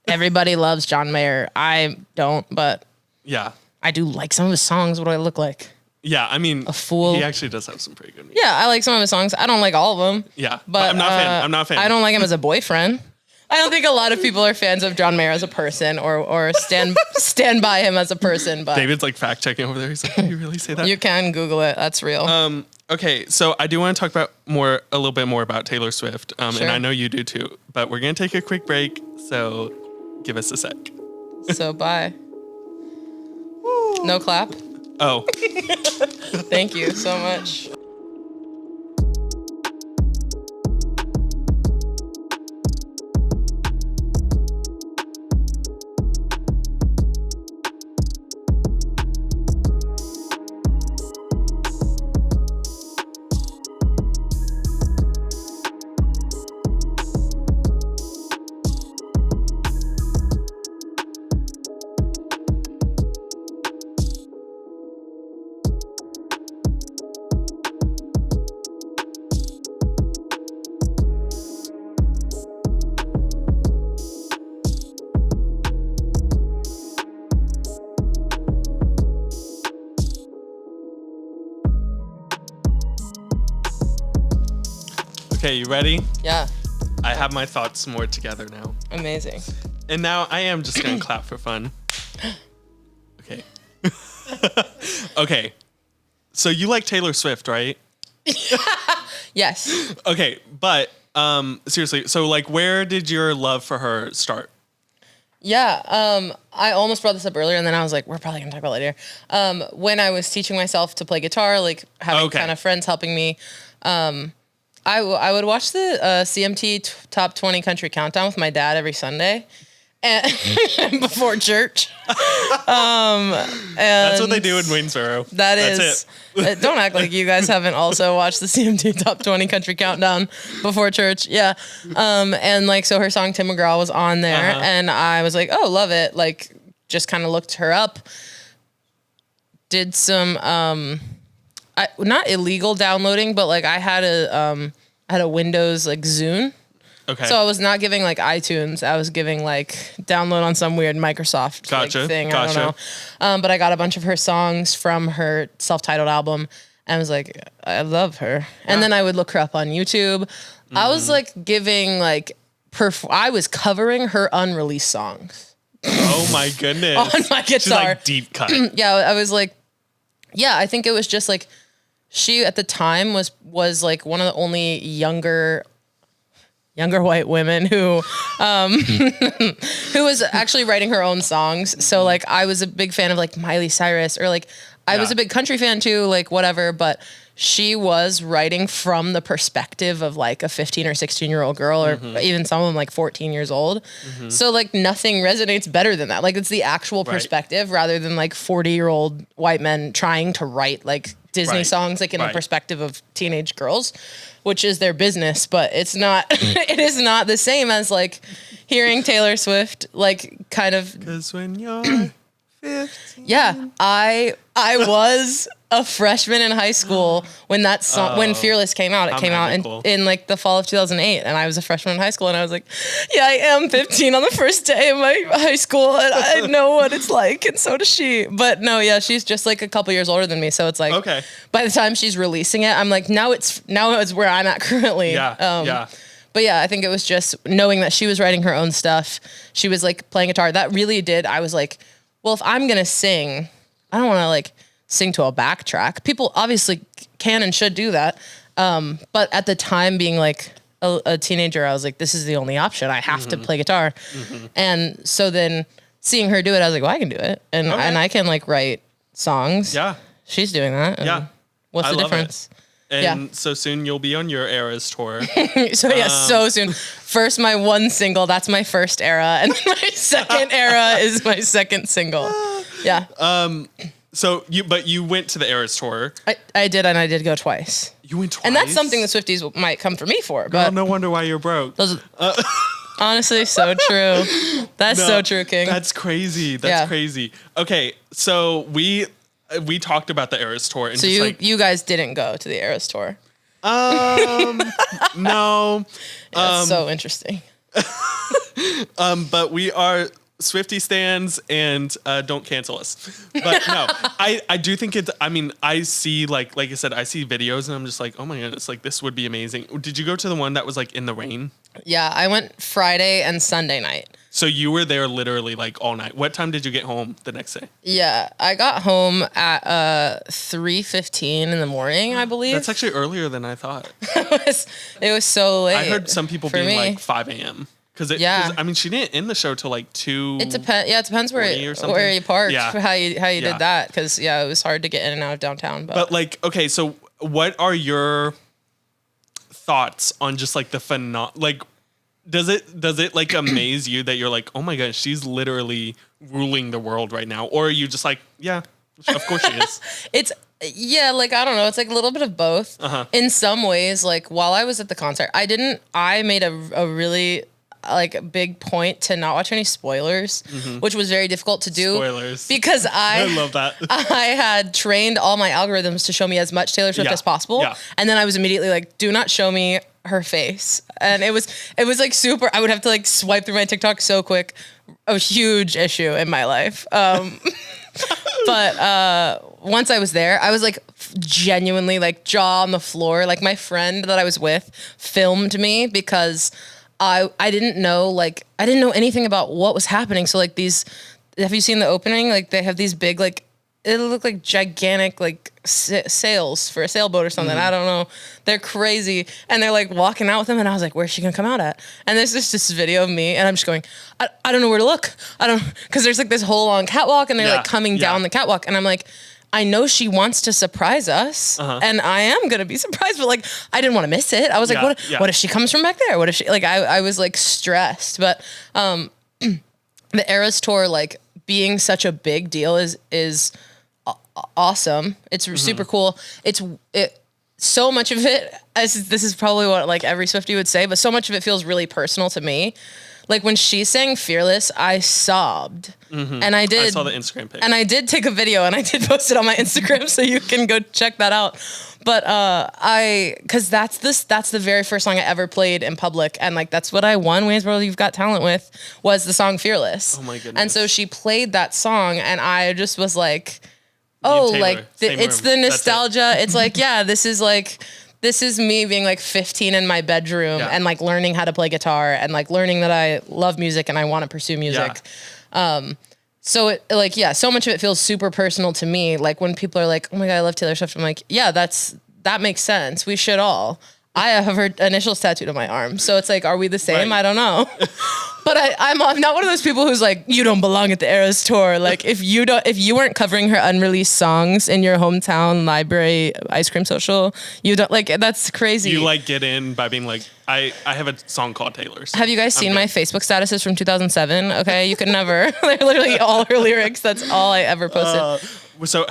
Everybody loves John Mayer. I don't, but... Yeah. I do like some of his songs. What do I look like? Yeah, I mean... A fool. He actually does have some pretty good music. Yeah, I like some of his songs. I don't like all of them. Yeah, but I'm not a fan. I'm not a fan. I don't like him as a boyfriend. I don't think a lot of people are fans of John Mayer as a person or stand by him as a person. But David's like fact checking over there. He's like, "Did you really say that?" You can Google it. That's real. Okay, so I do want to talk about a little bit more about Taylor Swift, Sure. and I know you do too. But we're gonna take a quick break, so give us a sec. So bye. No clap. Oh, Thank you so much. okay, you ready? Yeah. I have my thoughts more together now. Amazing. And now I am just gonna clap for fun. Okay. Okay. So you like Taylor Swift, right? Yes. Okay, but seriously, so like where did your love for her start? Yeah, I almost brought this up earlier, and then I was like, we're probably going to talk about it later. When I was teaching myself to play guitar, like having kind of friends helping me, I would watch the CMT Top 20 Country Countdown with my dad every Sunday. And before church. And That's what they do in Waynesboro. That's it. Don't act like you guys haven't also watched the CMT Top 20 Country Countdown before church. Yeah. And like, so her song Tim McGraw was on there, and I was like, oh, love it. Like, just kind of looked her up. Did some, not illegal downloading, but like I had a Windows like Zune. Okay. So I was not giving like iTunes. I was giving like download on some weird Microsoft like, thing. I don't know. But I got a bunch of her songs from her self-titled album, and I was like, I love her. And then I would look her up on YouTube. I was like giving like I was covering her unreleased songs. Oh my goodness. On my guitar. She's like deep cut. Yeah, I was like, yeah, I think it was just like she at the time was like one of the only younger white women who was actually writing her own songs. So like I was a big fan of like Miley Cyrus, or like I was a big country fan too, like whatever, but she was writing from the perspective of like a 15 or 16-year-old girl, or even some of them like 14 years old. So like nothing resonates better than that. Like it's the actual perspective rather than like 40-year-old white men trying to write like Disney songs like in the perspective of teenage girls, which is their business, but it's not it is not the same as like hearing Taylor Swift like kind of, because when you're 15. Yeah, I was a freshman in high school when that song, when Fearless came out. It came out in like the fall of 2008, and I was a freshman in high school, and I was like, yeah, I am 15 on the first day of my high school, and I know what it's like, and so does she. But no, yeah, she's just like a couple years older than me, so it's like, by the time she's releasing it, I'm like, now it's where I'm at currently. Yeah. But yeah, I think it was just knowing that she was writing her own stuff. She was like playing guitar. That really did. I was like, well, if I'm gonna sing, I don't want to like sing to a backtrack. People obviously can and should do that. But at the time, being like a teenager, I was like, this is the only option. I have to play guitar. And so then seeing her do it, I was like, well, I can do it. And I can like write songs. Yeah. She's doing that. Yeah. What's the difference? And so soon you'll be on your Eras tour. So so soon. First, my one single, that's my first era. And then my second era is my second single. Yeah. So you went to the Eras tour. I did, and I did go twice. You went twice? And that's something the Swifties might come for me for. But no wonder why you're broke. Honestly, so true. That's so true, King. That's crazy. That's crazy. Okay, so we talked about the Eras tour. And so you guys didn't go to the Eras tour? No. That's so interesting. But we are Swiftie stands, and don't cancel us. But no, I do think it's, I mean, I see like I said, I see videos and I'm just like, oh my goodness, like this would be amazing. Did you go to the one that was like in the rain? Yeah, I went Friday and Sunday night. So you were there literally like all night. What time did you get home the next day? Yeah, I got home at 3:15 in the morning, I believe. That's actually earlier than I thought. It was so late. I heard some people being like 5 a.m. Cause I mean, she didn't end the show till like 2. It depends where you parked, how you did that. Cause it was hard to get in and out of downtown. But like, okay, so what are your thoughts on just like the like, does it like amaze you that you're like, oh my gosh, she's literally ruling the world right now? Or are you just like, yeah, of course she is? Like, I don't know. It's like a little bit of both. In some ways, like while I was at the concert, I made a really like a big point to not watch any spoilers, which was very difficult to do. Spoilers. Because I love that. I had trained all my algorithms to show me as much Taylor Swift as possible. Yeah. And then I was immediately like, do not show me her face. And it was like super, I would have to like swipe through my TikTok so quick. A huge issue in my life. But once I was there, I was like genuinely like jaw on the floor. Like my friend that I was with filmed me because I didn't know anything about what was happening. So like have you seen the opening? Like they have these big, like, it look like gigantic, like sails for a sailboat or something. I don't know. They're crazy. And they're like walking out with them. And I was like, where's she going to come out at? And there's this video of me and I'm just going, I don't know where to look. Cause there's like this whole long catwalk and they're like coming down the catwalk. And I'm like, I know she wants to surprise us and I am going to be surprised, but like, I didn't want to miss it. I was like, what if she comes from back there? What if she, like, I was like stressed, but, the Eras tour, like being such a big deal is awesome. It's super cool. So much of it, this is probably what like every Swiftie would say, but so much of it feels really personal to me. Like when she sang Fearless, I sobbed. And I saw the Instagram page. And I did take a video and I did post it on my Instagram, so you can go check that out. But cause that's the very first song I ever played in public. And like, that's what I won Waynesboro You've Got Talent with, was the song Fearless. Oh my goodness. And so she played that song and I just was like, oh, like it's the nostalgia. It's like, yeah, this is me being like 15 in my bedroom and like learning how to play guitar and like learning that I love music and I want to pursue music. So it like, so much of it feels super personal to me. Like when people are like, oh my God, I love Taylor Swift. I'm like, yeah, that makes sense. We should all. I have her initials tattooed on my arm. So it's like, are we the same? Right. I don't know. But I'm not one of those people who's like, you don't belong at the Eras tour. Like if you weren't covering her unreleased songs in your hometown library ice cream social, you don't, like, that's crazy. You like get in by being like, I have a song called Taylor's. Have you guys seen my Facebook statuses from 2007? Okay, you could never. They're literally all her lyrics. That's all I ever posted. So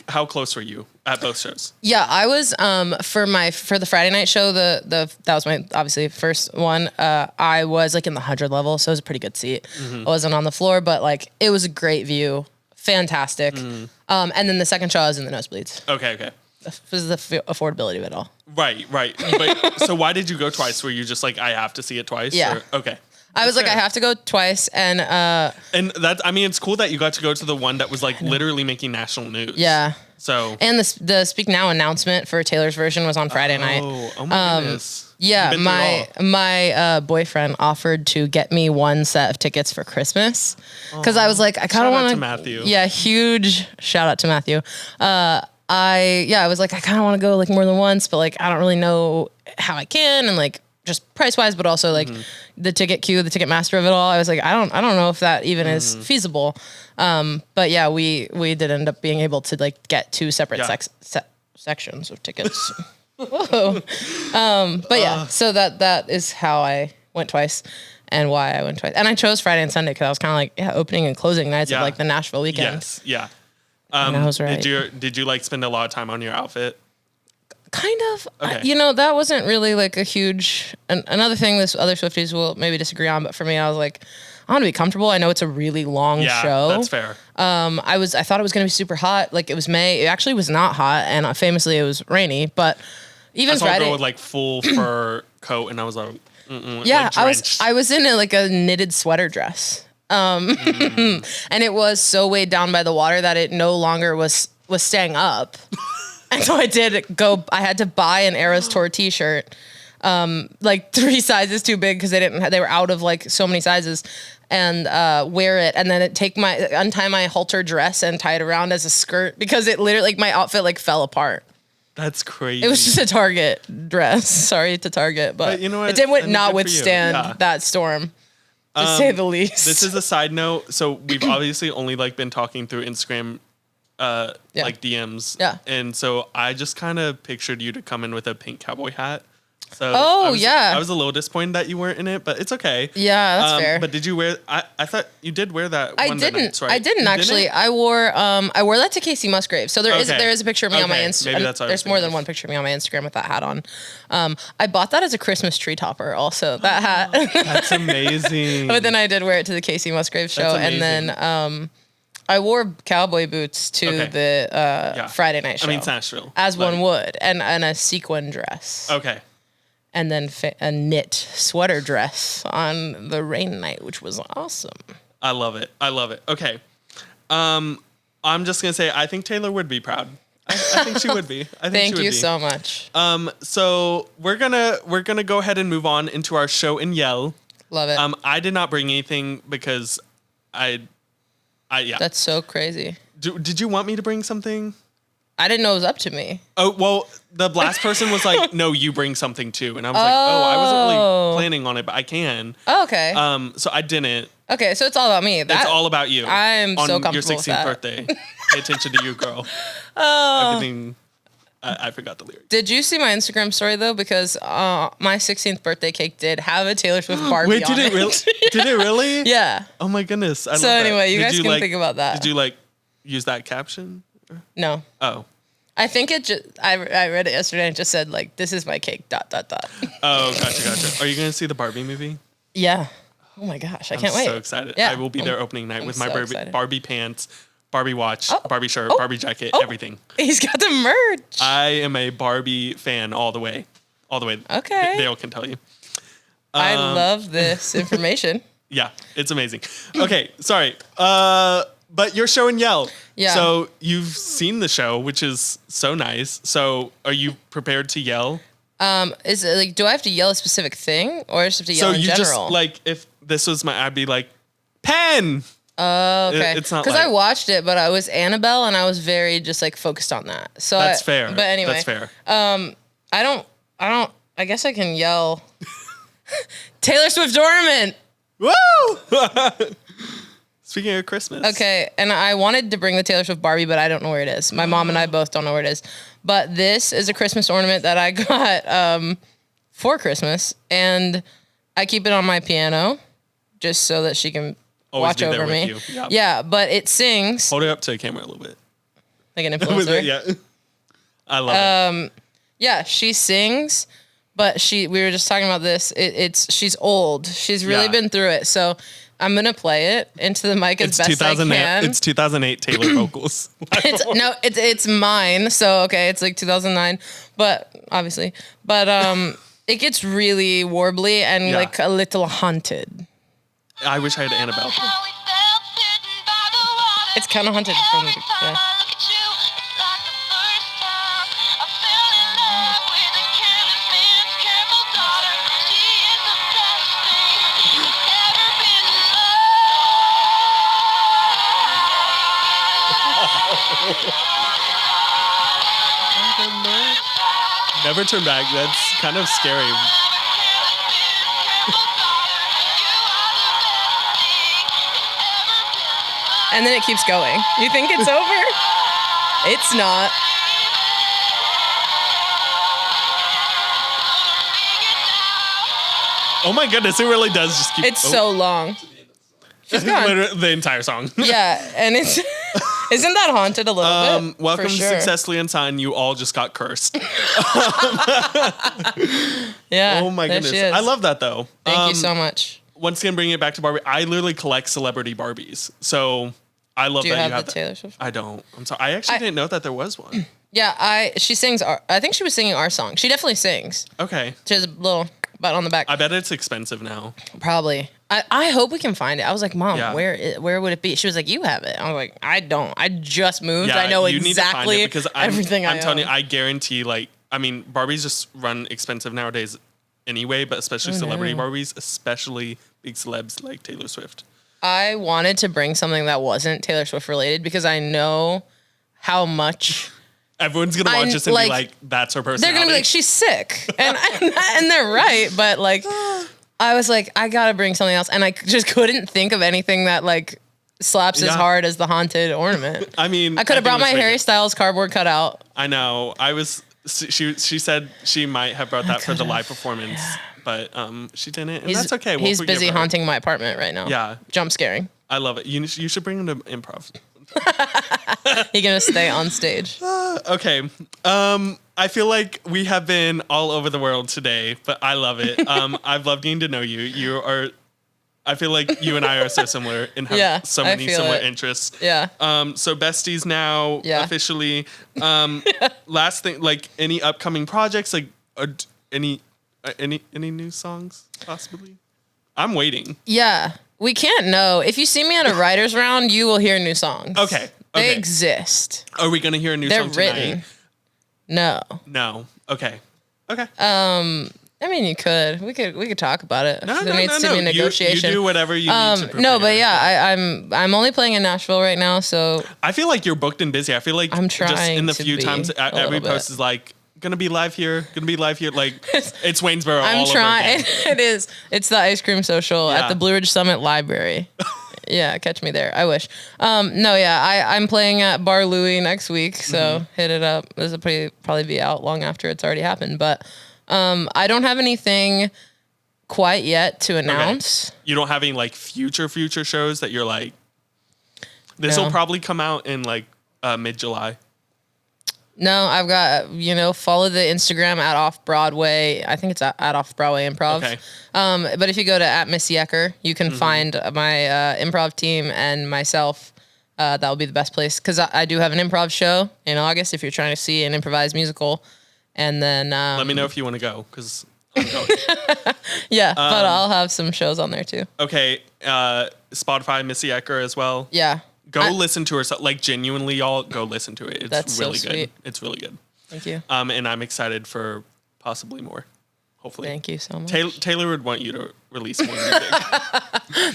how close were you at both shows? Yeah, I was for the Friday night show. That was my obviously first one. I was like in the 100 level, so it was a pretty good seat. I wasn't on the floor, but like it was a great view, fantastic. And then the second show I was in the nosebleeds. Okay. This was the affordability of it all. Right. But so why did you go twice? Were you just like, I have to see it twice? Yeah. Okay. I was like, I have to go twice, and that's, I mean, it's cool that you got to go to the one that was like literally making national news. Yeah. So and the Speak Now announcement for Taylor's version was on Friday night. Oh my goodness. Yeah, my boyfriend offered to get me one set of tickets for Christmas because I was like, I kind of want to. Matthew. Yeah, huge shout out to Matthew. I was like, I kind of want to go like more than once, but like I don't really know how I can, and like just price wise, but also like the ticket queue, the ticket master of it all. I was like, I don't know if that even is feasible. But yeah, we did end up being able to like get two separate sections of tickets. Whoa. But yeah, so that is how I went twice and why I went twice. And I chose Friday and Sunday because I was kind of like, opening and closing nights of like the Nashville weekend. Yes, yeah. And I was right. Did you like spend a lot of time on your outfit? Kind of. Okay. That wasn't really like a huge. Another thing, this other Swifties will maybe disagree on, but for me, I was like, I want to be comfortable. I know it's a really long show. That's fair. I thought it was going to be super hot. Like it was May. It actually was not hot, and famously it was rainy. But even I saw Friday, a girl with like full fur coat, and I was like, yeah, like I was in like a knitted sweater dress, and it was so weighed down by the water that it no longer was staying up. And so I had to buy an Eras Tour t-shirt, like 3 sizes too big because they were out of like so many sizes, and wear it, and then untie my halter dress and tie it around as a skirt because it literally, like, my outfit like fell apart. That's crazy. It was just a Target dress. Sorry to Target, but you know what? It did not withstand that storm, to say the least. This is a side note. So we've obviously only like been talking through Instagram like DMs. Yeah. And so I just kind of pictured you to come in with a pink cowboy hat. So I was a little disappointed that you weren't in it, but it's okay. Yeah, that's fair. But did you wear? I thought you did wear that. I didn't. Right? I didn't actually. Didn't? I wore that to Casey Musgraves. So there is a picture of me on my Instagram. Maybe that's what there's more than one picture of me on my Instagram with that hat on. I bought that as a Christmas tree topper. Also, that hat. That's amazing. But then I did wear it to the Casey Musgraves show, and then I wore cowboy boots to the Friday night show. I mean, it's Nashville, as one would, and a sequin dress. Okay. And then a knit sweater dress on the rain night, which was awesome. I love it. Okay. I'm just going to say, I think Taylor would be proud. I think she would be. Thank you so much. So we're gonna go ahead and move on into our show and yell. Love it. I did not bring anything because I. That's so crazy. Did you want me to bring something? I didn't know it was up to me. Oh, well, the last person was like, no, you bring something too. And I was like, I wasn't really planning on it, but I can. Oh, okay. So I didn't. Okay, so it's all about me. It's all about you. I'm so comfortable on your 16th birthday. Pay attention to you, girl. Everything. I forgot the lyrics. Did you see my Instagram story, though? Because my 16th birthday cake did have a Taylor Swift Barbie on it. Wait, did it really? Did it really? Yeah. Oh, my goodness. So anyway, you guys can think about that. Did you, use that caption? No. Oh. I think it just, I read it yesterday and it just said, this is my cake, ... Oh, gotcha. Are you going to see the Barbie movie? Yeah. Oh my gosh, I can't wait. I'm so excited. Yeah. I will be there opening night with my Barbie pants, Barbie watch, Barbie shirt, Barbie jacket, everything. He's got the merch. I am a Barbie fan all the way. Okay. Dale can tell you. I love this information. Yeah, it's amazing. Okay, sorry. But your show and yell. Yeah. So you've seen the show, which is so nice. So are you prepared to yell? Is it do I have to yell a specific thing or just have to yell in general? So you just if this was I'd be like, pen. Oh, okay. It's not because I watched it, but I was Annabelle and I was very just focused on that. So that's fair. But anyway, that's fair. I guess I can yell Taylor Swift Ornament. Woo! Speaking of Christmas. Okay, and I wanted to bring the Taylor Swift Barbie, but I don't know where it is. My mom and I both don't know where it is. But this is a Christmas ornament that I got for Christmas, and I keep it on my piano just so that she can watch over me. Yep. Yeah, but it sings. Hold it up to the camera a little bit. Like an influencer. Yeah. I love it. Yeah, she sings, but we were just talking about this. She's old. She's really been through it. So I'm gonna play it into the mic as best I can. It's 2008 Taylor vocals. It's mine. So okay, it's 2009, but obviously, it gets really warbly and a little haunted. I wish I had Annabelle. It's kind of haunted from yeah. Never turn back. That's kind of scary. And then it keeps going. You think it's over? It's not. Oh my goodness, it really does just keep. It's so long. She's gone. Literally the entire song. Yeah, and it's isn't that haunted a little bit? Welcome For to sure. Successfully Unsigned. You all just got cursed. Yeah. Oh my there goodness, she is. I love that though. Thank you so much. Once again, bringing it back to Barbie, I literally collect celebrity Barbies. So I love Do you that have you have the that. Taylor Swift? I don't. I'm sorry. I actually didn't know that there was one. Yeah, she sings. I think she was singing our song. She definitely sings. Okay. She has a little butt on the back. I bet it's expensive now. Probably. I hope we can find it. I was like, Mom, Yeah. where would it be? She was like, you have it. I was like, I don't. I just moved. Yeah, I know you need to find exactly it because everything I'm telling own. you, I guarantee, like, I mean, Barbies just run expensive nowadays anyway, but especially celebrity Barbies, especially big celebs like Taylor Swift. I wanted to bring something that wasn't Taylor Swift related because I know how much Everyone's going to watch this and be like, that's her personality. they're going to be like, she's sick. And they're right. But like, I was like, I got to bring something else. And I just couldn't think of anything that like slaps as hard as the haunted ornament. I mean, I could have brought my Harry Harry Styles cardboard cutout. I know. She said she might have brought that for the live performance, but she didn't, and that's okay. He's busy haunting my apartment right now. Yeah. Jump scaring. I love it. You should bring him to improv. He's going to stay on stage. Okay. I feel like we have been all over the world today, but I love it. I've loved getting to know you. I feel like you and I are so similar and have so many similar interests. Yeah. So besties now, officially. Last thing, like any upcoming projects, like any new songs possibly? I'm waiting. Yeah. We can't know. If you see me at a writer's round, you will hear new songs. Okay. They exist. Are we gonna hear a new They're song tonight? written. No. No. Okay. I mean, you could. We could talk about it. There needs to be a negotiation. You do whatever you need to prepare. No, but yeah, I'm only playing in Nashville right now, so I feel like you're booked and busy. I feel like I'm just in trying the to few be times a every little post bit. is like gonna be live here. Like it's Waynesboro. I'm all trying. Over again. It is. It's the ice cream social Yeah. at the Blue Ridge Summit Library. Yeah, catch me there. I wish. No, yeah, I'm playing at Bar Louie next week, so hit it up. This will probably be out long after it's already happened, but I don't have anything quite yet to announce. You don't have any like future shows that you're like. This will probably come out in like mid-July. No, I've got, follow the Instagram at Off Broadway. I think it's at Off Broadway Improv. Okay. But if you go to at Missy Ecker, you can find my improv team and myself. That will be the best place because I do have an improv show in August if you're trying to see an improvised musical. And then let me know if you want to go because I'm going. Yeah, but I'll have some shows on there too. Okay. Spotify, Missy Ecker as well. Yeah. Go listen to her. Like genuinely, y'all go listen to it. It's That's really so good. sweet. It's really good. Thank you. And I'm excited for possibly more. Hopefully. Thank you so much. Taylor would want you to release more music.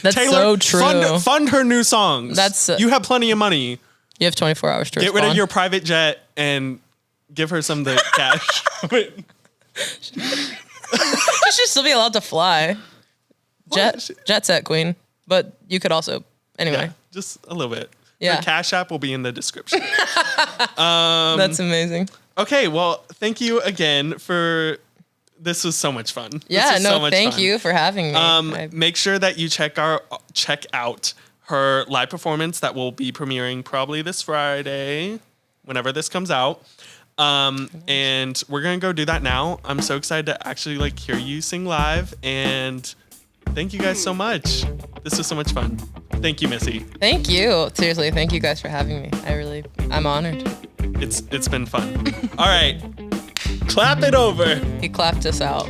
That's Taylor, so true. Fund her new songs. You have plenty of money. You have 24 hours to Get rid of your private jet and give her some of the cash. She should still be allowed to fly. Jet set queen. But you could also, anyway. Yeah, just a little bit. Yeah. The Cash App will be in the description. That's amazing. Okay, well, thank you again for... This was so much fun. Yeah, thank you for having me. Make sure that you check out her live performance that will be premiering probably this Friday, whenever this comes out. And we're gonna go do that now. I'm so excited to actually hear you sing live, and thank you guys so much. This was so much fun. Thank you, Missy. Thank you. Seriously, thank you guys for having me. I'm honored. It's been fun. All right. Clap it over. He clapped us out.